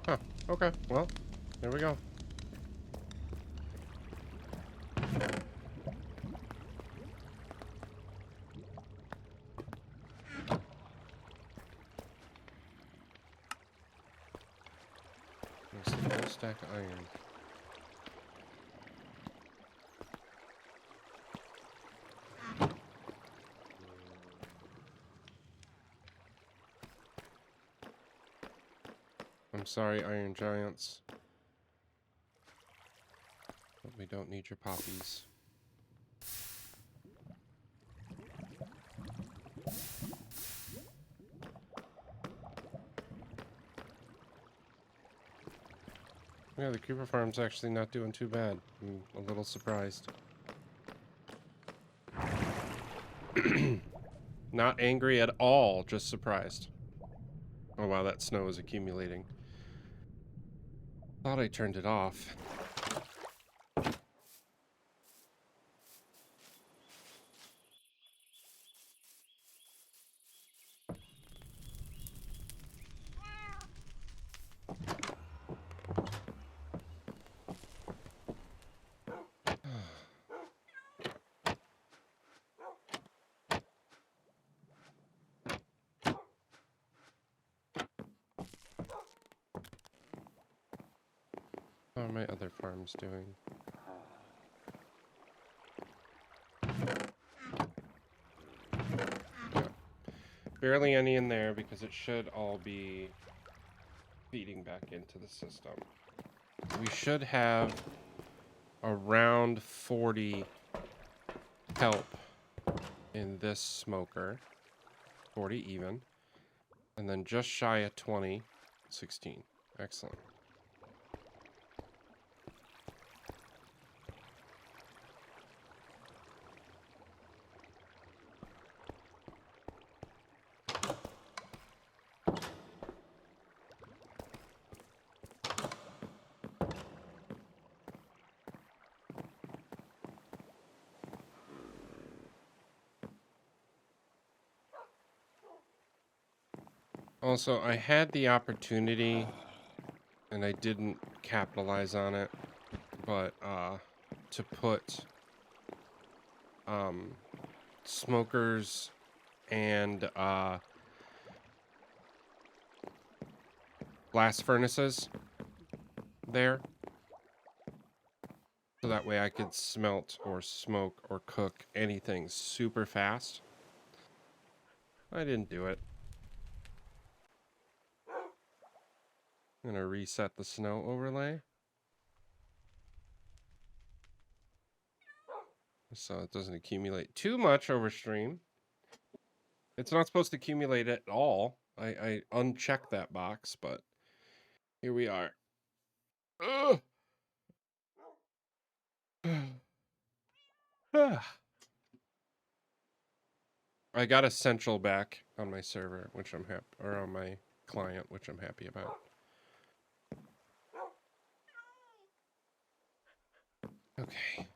[SPEAKER 1] Huh. Okay. Well, there we go. It's the full stack of iron. I'm sorry, iron giants. But we don't need your poppies. Yeah, the creeper farm's actually not doing too bad. I'm a little surprised. Not angry at all, just surprised. Oh wow, that snow is accumulating. Thought I turned it off. How are my other farms doing? Yeah. Barely any in there because it should all be feeding back into the system. We should have around 40 help in this smoker. 40 even. And then just shy of 20, 16. Excellent. Also, I had the opportunity, and I didn't capitalize on it, but to put smokers and blast furnaces there, so that way I could smelt or smoke or cook anything super fast. I didn't do it. I'm gonna reset the snow overlay so it doesn't accumulate too much over stream. It's not supposed to accumulate at all. I unchecked that box, but here we are. Ugh. I got Essential back on my server, which I'm happy, or on my client, which I'm happy about. Okay.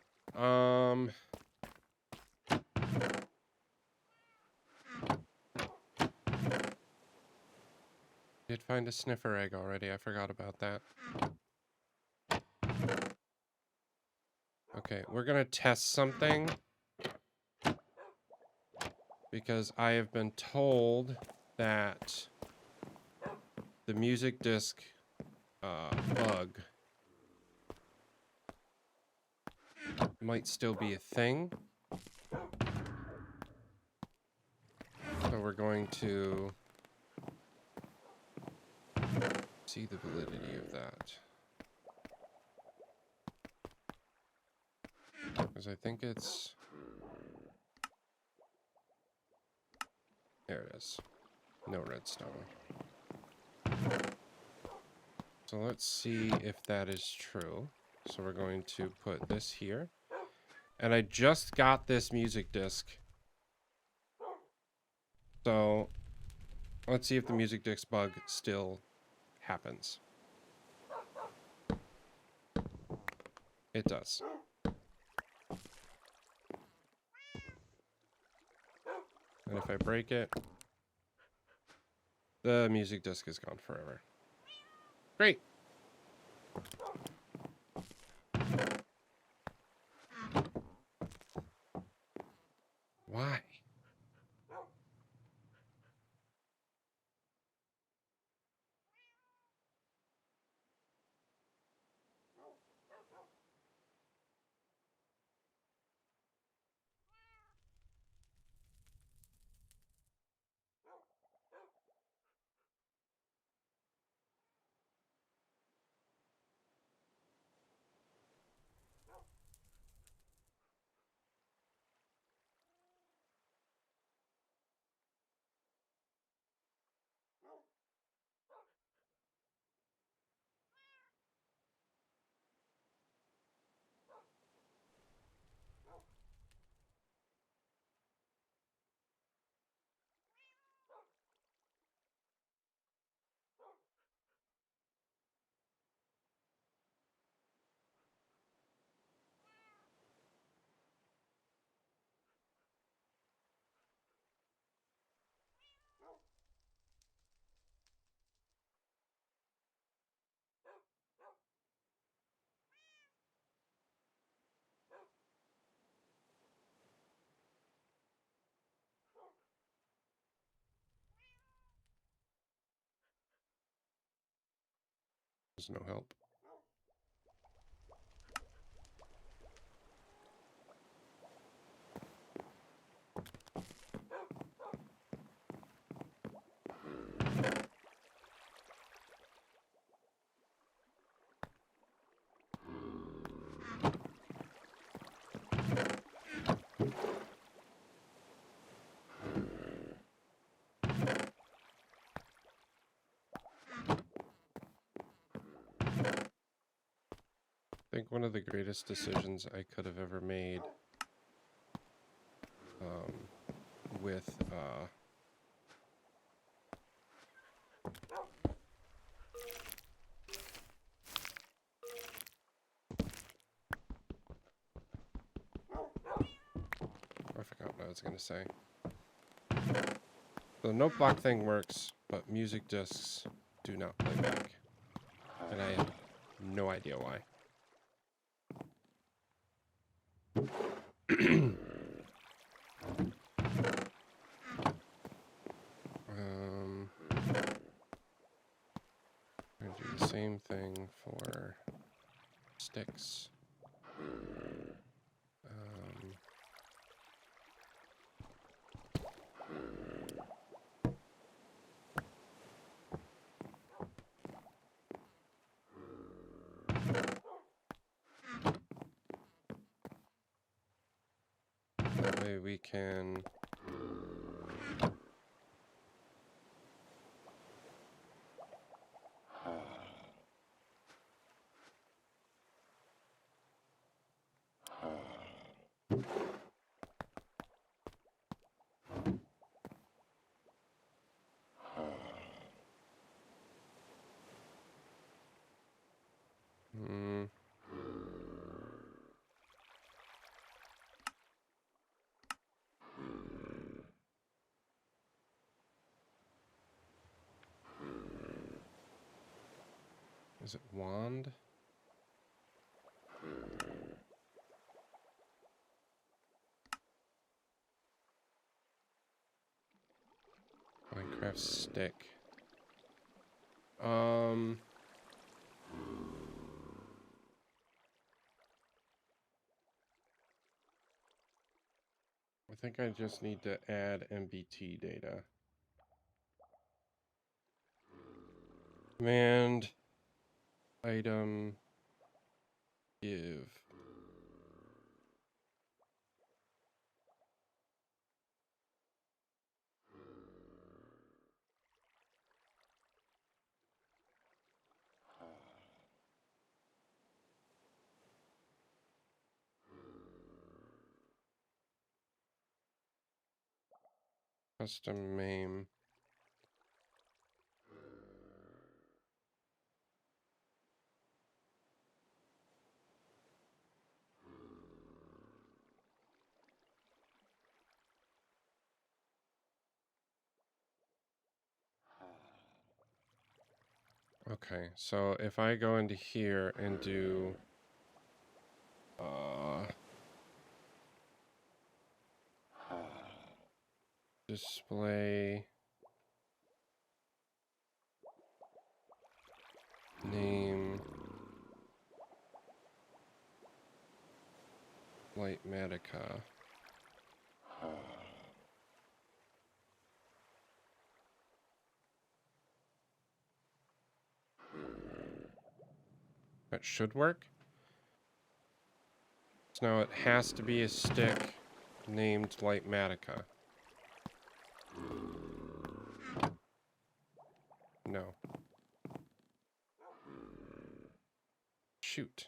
[SPEAKER 1] Did find a sniffer egg already. I forgot about that. Okay, we're gonna test something because I have been told that the music disc bug might still be a thing. So we're going to see the validity of that. Because I think it's... There it is. No redstone. So let's see if that is true. So we're going to put this here. And I just got this music disc. So let's see if the music disc bug still happens. It does. And if I break it, the music disc is gone forever. Great. Why? was no help. I think one of the greatest decisions I could have ever made with I forgot what I was going to say. The note block thing works, but music discs do not play back. And I have no idea why. I'm going to do the same thing for sticks. That way we can is it wand? Minecraft stick. I think I just need to add MBT data. Command item give. Custom name. Okay, so if I go into here and do display name Lightmatica. That should work. So now it has to be a stick named Lightmatica. No. Shoot.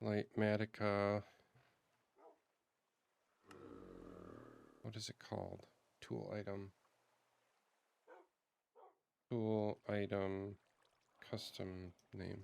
[SPEAKER 1] Lightmatica. What is it called? Tool item. Tool item custom name.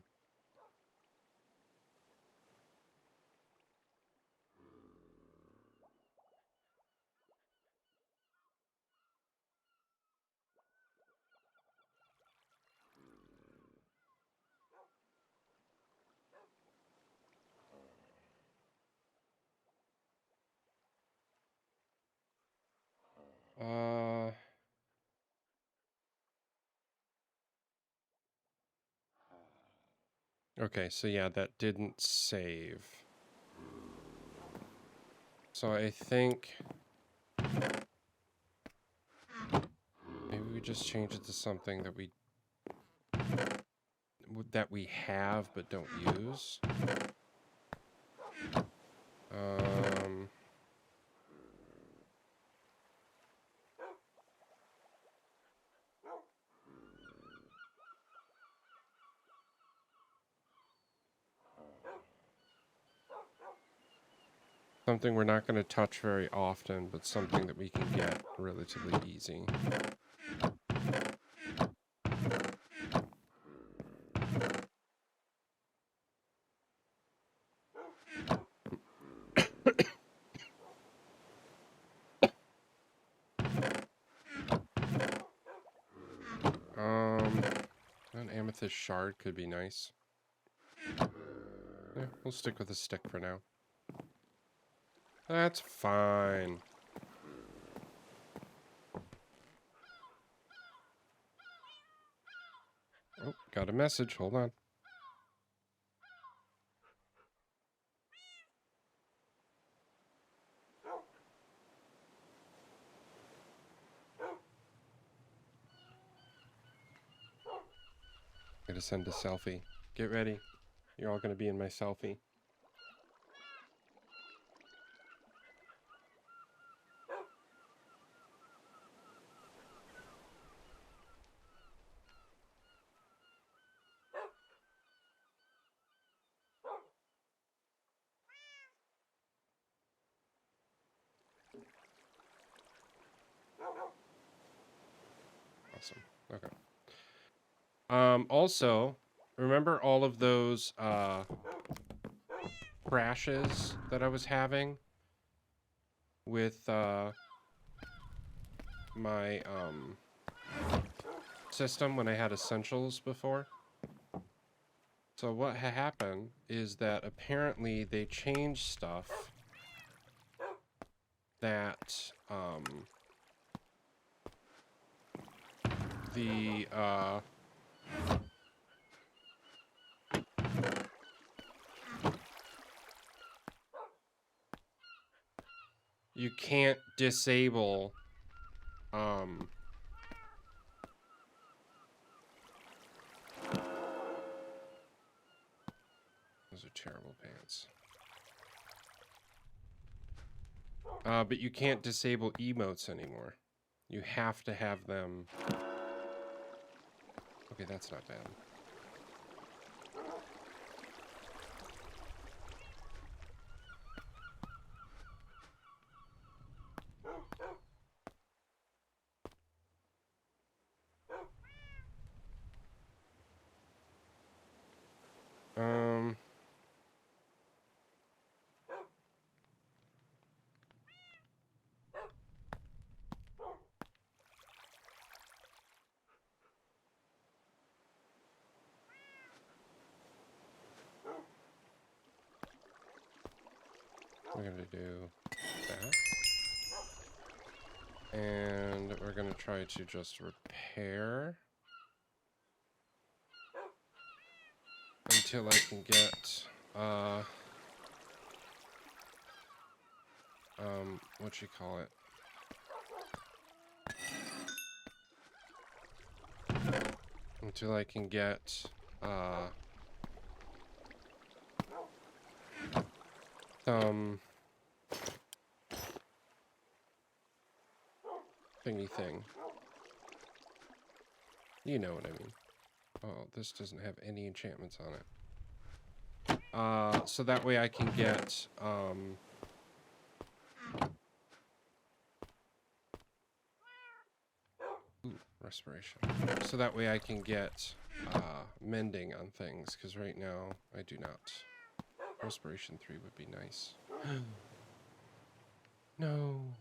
[SPEAKER 1] Okay, so yeah, that didn't save. So I think maybe we just change it to something that we have but don't use. Something we're not going to touch very often, but something that we can get relatively easy. An amethyst shard could be nice. Yeah, we'll stick with a stick for now. That's fine. Oh, got a message. Hold on. Gonna send a selfie. Get ready. You're all gonna be in my selfie. Awesome. Okay. Also, remember all of those crashes that I was having with my system when I had Essentials before? So what happened is that apparently they changed stuff that the you can't disable those are terrible pants. But you can't disable emotes anymore. You have to have them. Okay, that's not bad. We're gonna do that. And we're gonna try to just repair until I can get what you call it? Until I can get some thingy thing. You know what I mean. Oh, this doesn't have any enchantments on it. So that way I can get respiration. So that way I can get mending on things, because right now I do not. Respiration 3 would be nice. No.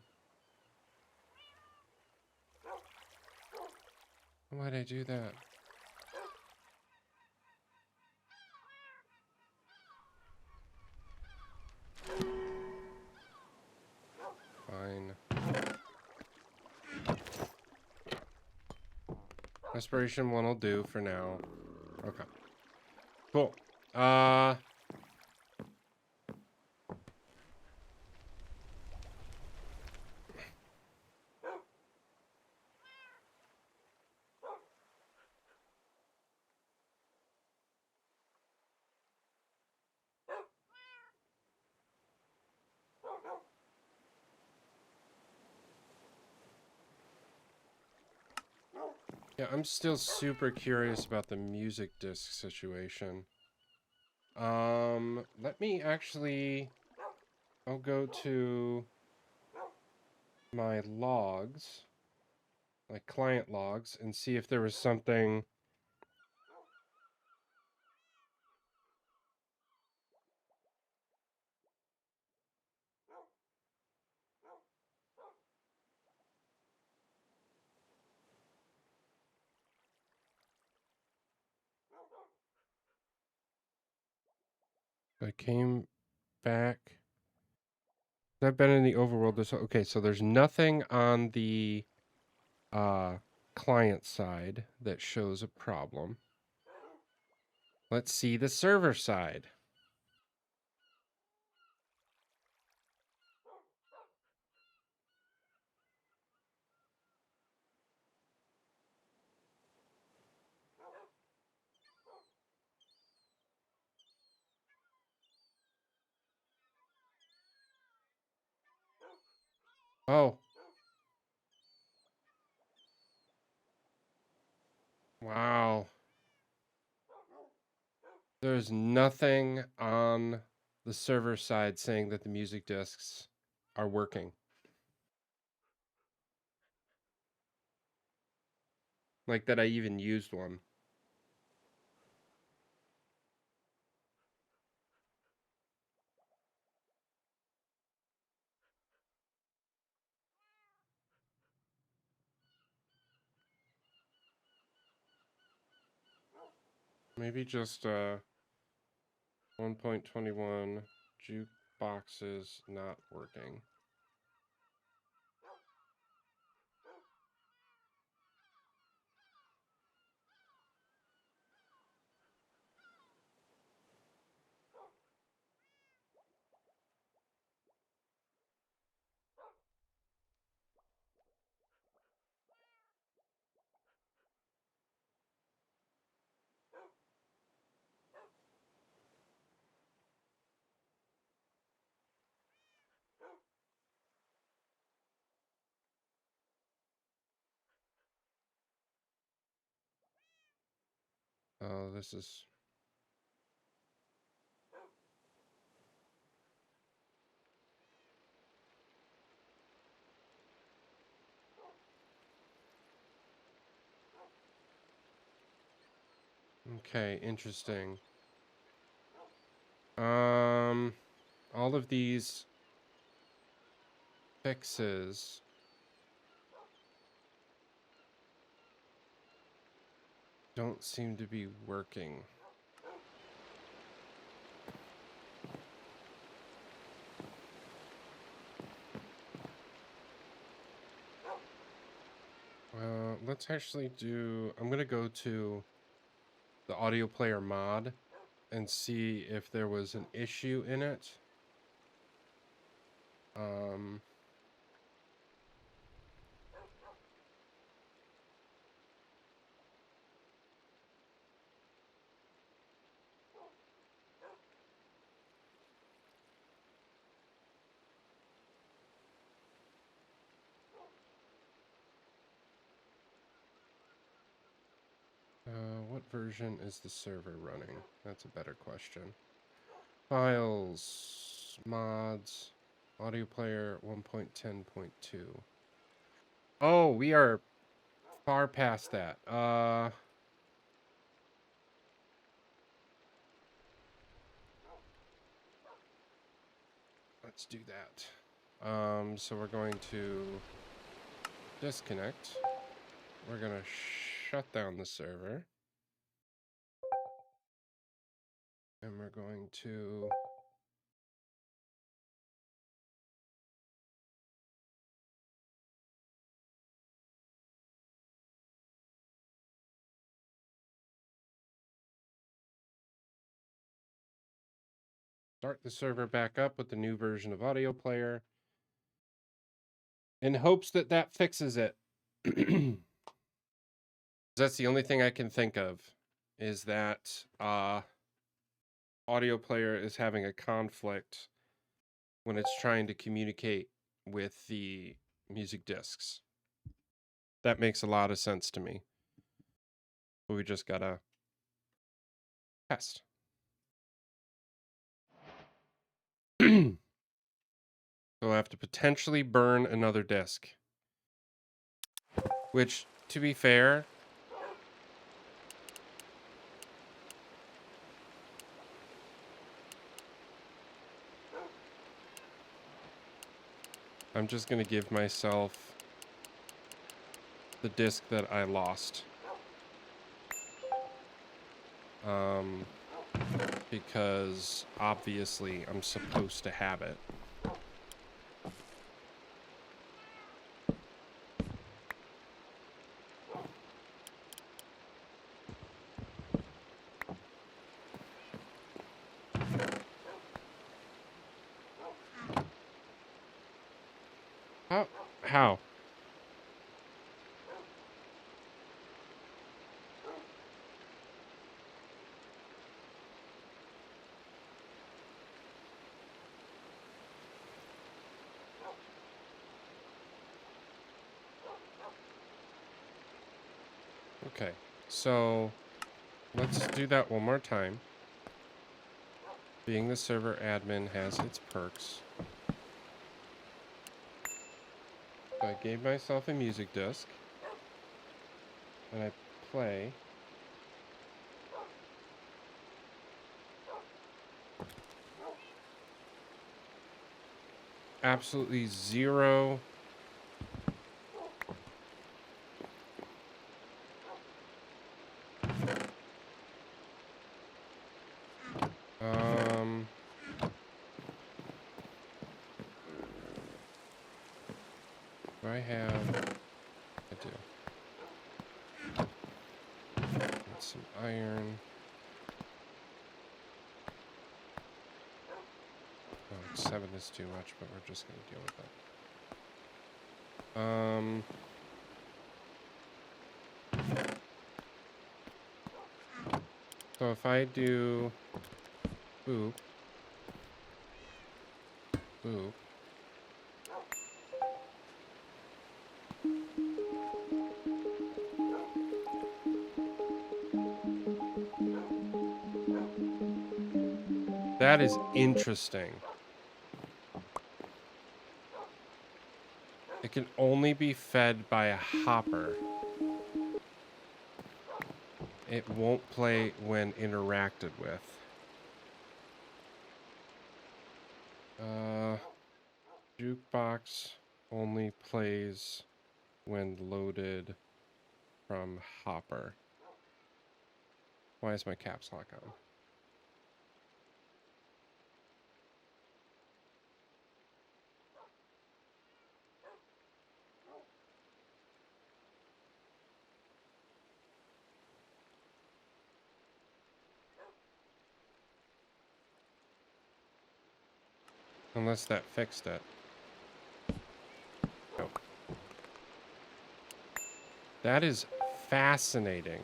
[SPEAKER 1] Why'd I do that? Fine. Respiration 1 will do for now. Okay. Cool. Uh, yeah, I'm still super curious about the music disc situation. Let me actually, I'll go to my logs, my client logs, and see if there was something. I came back. I've been in the overworld. Okay, so there's nothing on the uh, client side that shows a problem. Let's see the server side. Oh, wow. There's nothing on the server side saying that the music discs are working. Like that I even used one. Maybe just 1.21 jukeboxes not working. Oh, this is okay, interesting. All of these fixes don't seem to be working. Let's actually do, I'm gonna go to the audio player mod and see if there was an issue in it. Um, what version is the server running? That's a better question. Files, mods, audio player 1.10.2. Oh, we are far past that. Let's do that. So we're going to disconnect. We're gonna shut down the server. And we're going to Start the server back up with the new version of Audio Player in hopes that that fixes it. That's the only thing I can think of, is that Audio Player is having a conflict when it's trying to communicate with the music discs. That makes a lot of sense to me. But we just gotta test. So I have to potentially burn another disc. Which, to be fair, I'm just gonna give myself the disc that I lost. Because obviously I'm supposed to have it. How? Okay, so let's do that one more time. Being the server admin has its perks. So I gave myself a music disc, and I play. Absolutely zero. Do I have? I do. Need some iron. Oh, 7 is too much, but we're just gonna deal with that. So if I do boop, boop, that is interesting. It can only be fed by a hopper. It won't play when interacted with. Jukebox only plays when loaded from hopper. Why is my caps lock on? Unless that fixed it. No. That is fascinating.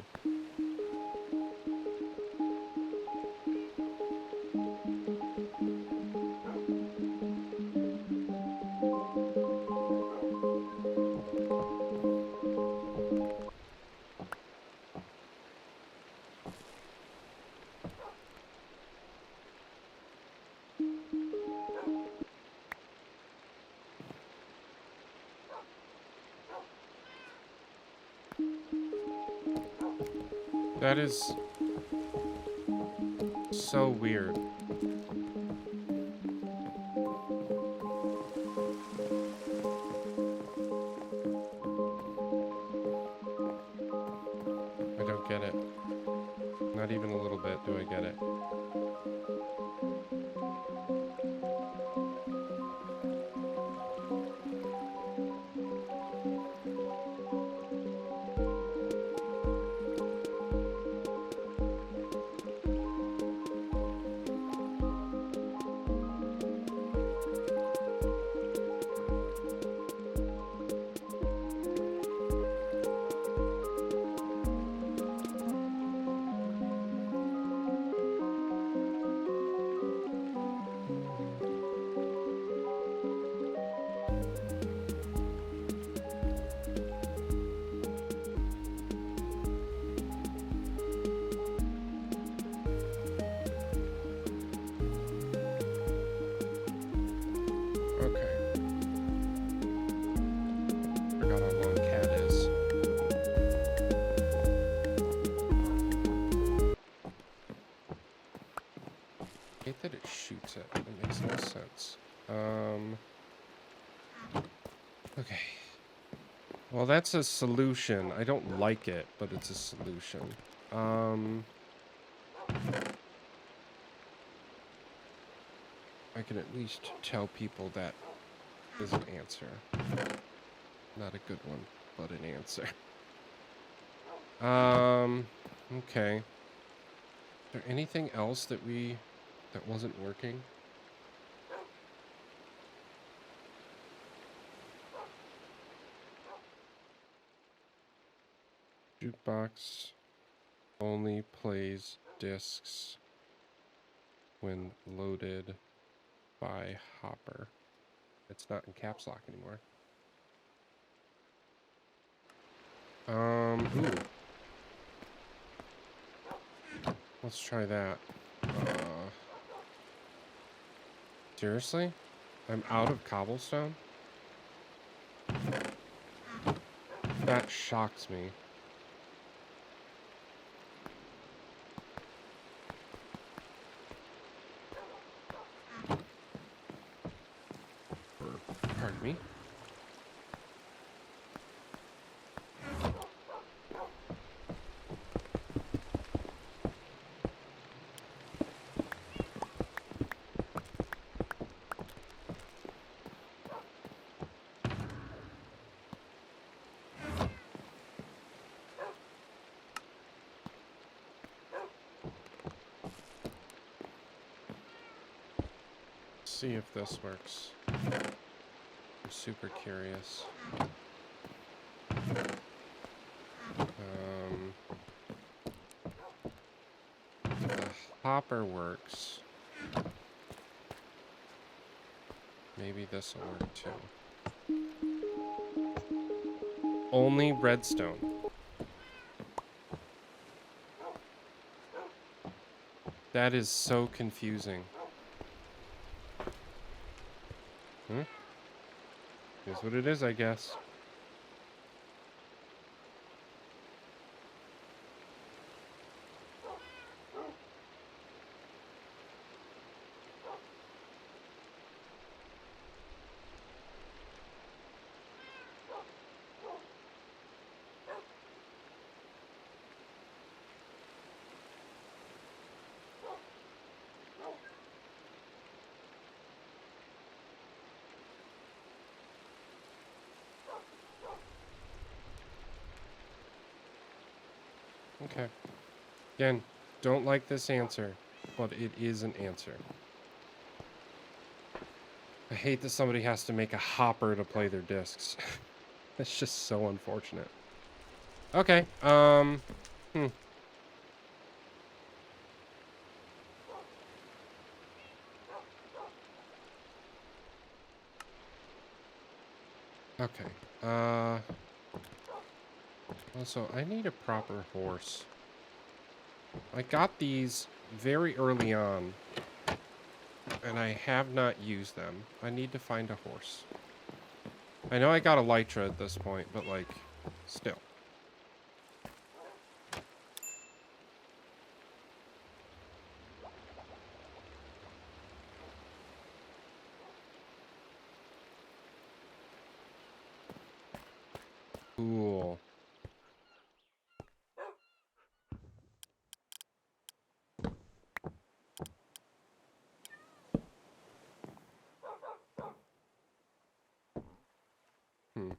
[SPEAKER 1] That is so weird. I don't get it. Not even a little bit do I get it. Well, that's a solution. I don't like it, but it's a solution. I can at least tell people that is an answer. Not a good one, but an answer. Okay. Is there anything else that wasn't working? Jukebox only plays discs when loaded by Hopper. It's not in caps lock anymore. Ooh. Let's try that. Seriously? I'm out of cobblestone? That shocks me. Pardon me. See if this works. I'm super curious. The hopper works. Maybe this will work too. Only redstone. That is so confusing. Is what it is, I guess. Okay. Again, don't like this answer, but it is an answer. I hate that somebody has to make a hopper to play their discs. It's just so unfortunate. Okay, Okay, also, I need a proper horse. I got these very early on, and I have not used them. I need to find a horse. I know I got elytra at this point, but, like, still. Cool. Hmm.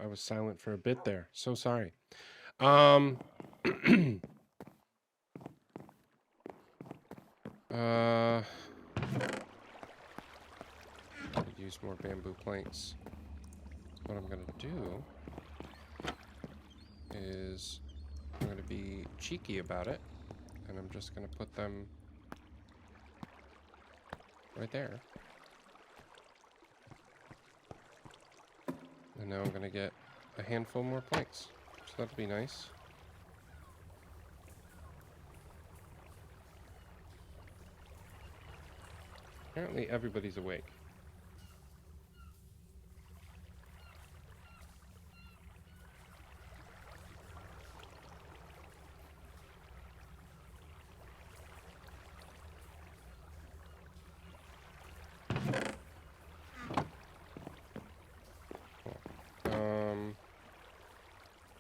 [SPEAKER 1] I was silent for a bit there. So sorry. Uh, use more bamboo planks. What I'm gonna do is I'm gonna be cheeky about it, and I'm just gonna put them right there. And now I'm gonna get a handful more planks. So that'll be nice. Apparently everybody's awake.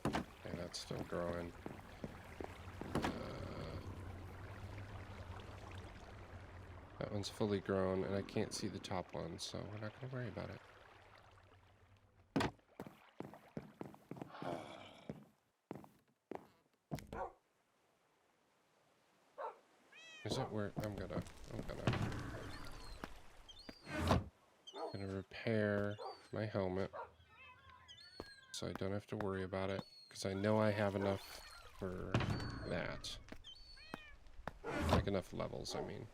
[SPEAKER 1] Okay, that's still growing. That one's fully grown, and I can't see the top one, so we're not gonna worry about it. Is it where I'm gonna repair my helmet so I don't have to worry about it, because I know I have enough for that. Like enough levels, I mean.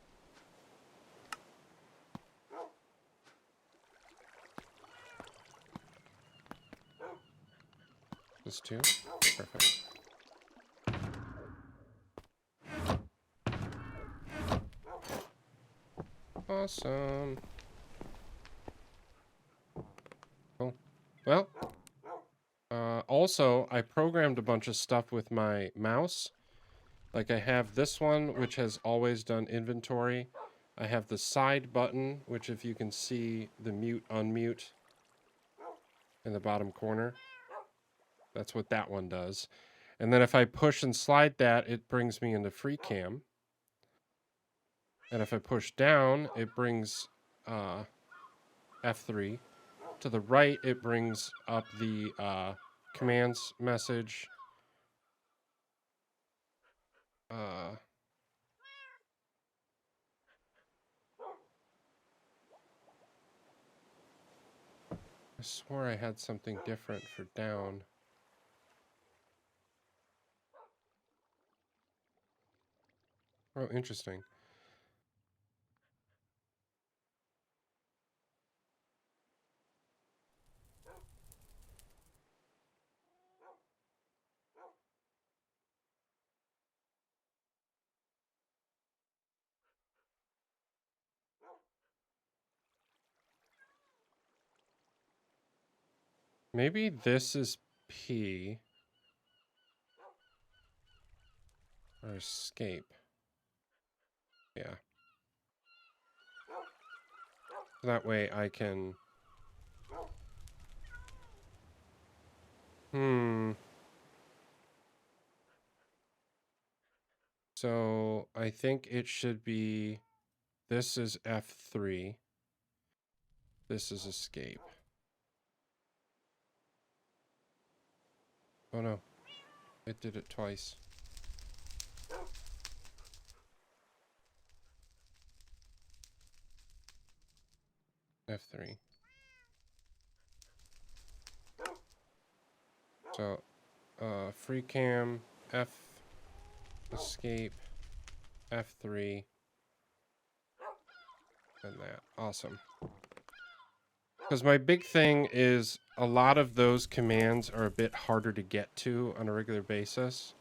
[SPEAKER 1] This too? Perfect. Awesome. Cool. Well, also, I programmed a bunch of stuff with my mouse. Like I have this one, which has always done inventory. I have the side button, which if you can see the mute, unmute in the bottom corner, that's what that one does. And then if I push and slide that, it brings me into free cam. And if I push down, it brings F3. To the right, it brings up the commands message. I swore I had something different for down. Oh, interesting. Maybe this is P or escape. Yeah. That way I can... So I think it should be... This is F3. This is escape. Oh no. It did it twice. F3. So, free cam, F, escape, F3, and that. Awesome. Because my big thing is a lot of those commands are a bit harder to get to on a regular basis.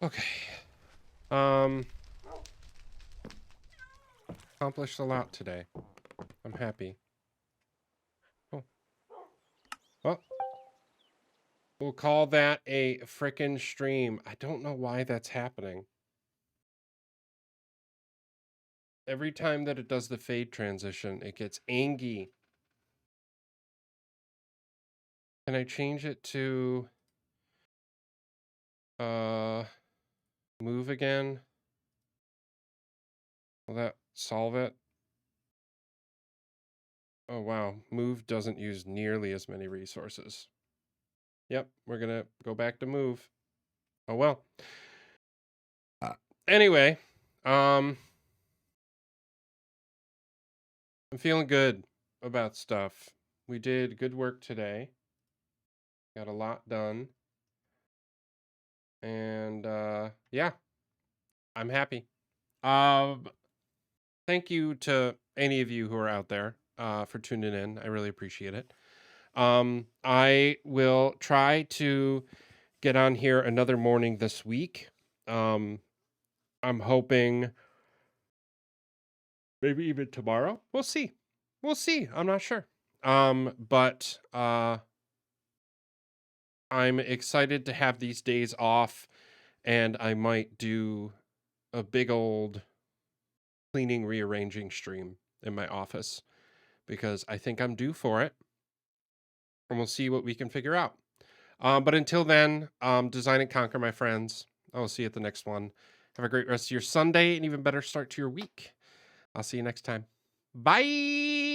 [SPEAKER 1] Okay. Um, accomplished a lot today. I'm happy. Oh, well, we'll call that a frickin' stream. I don't know why that's happening. Every time that it does the fade transition, it gets angy. Can I change it to move again? Will that solve it? Oh wow, move doesn't use nearly as many resources. Yep, we're gonna go back to move. Oh well. Anyway, I'm feeling good about stuff. We did good work today. Got a lot done. And yeah, I'm happy. Um thank you to any of you who are out there for tuning in. I really appreciate it. I will try to get on here another morning this week. I'm hoping maybe even tomorrow. We'll see. We'll see. I'm not sure. But I'm excited to have these days off, and I might do a big old cleaning, rearranging stream in my office because I think I'm due for it, and we'll see what we can figure out. But until then, design and conquer, my friends. I will see you at the next one. Have a great rest of your Sunday and even better start to your week. I'll see you next time. Bye.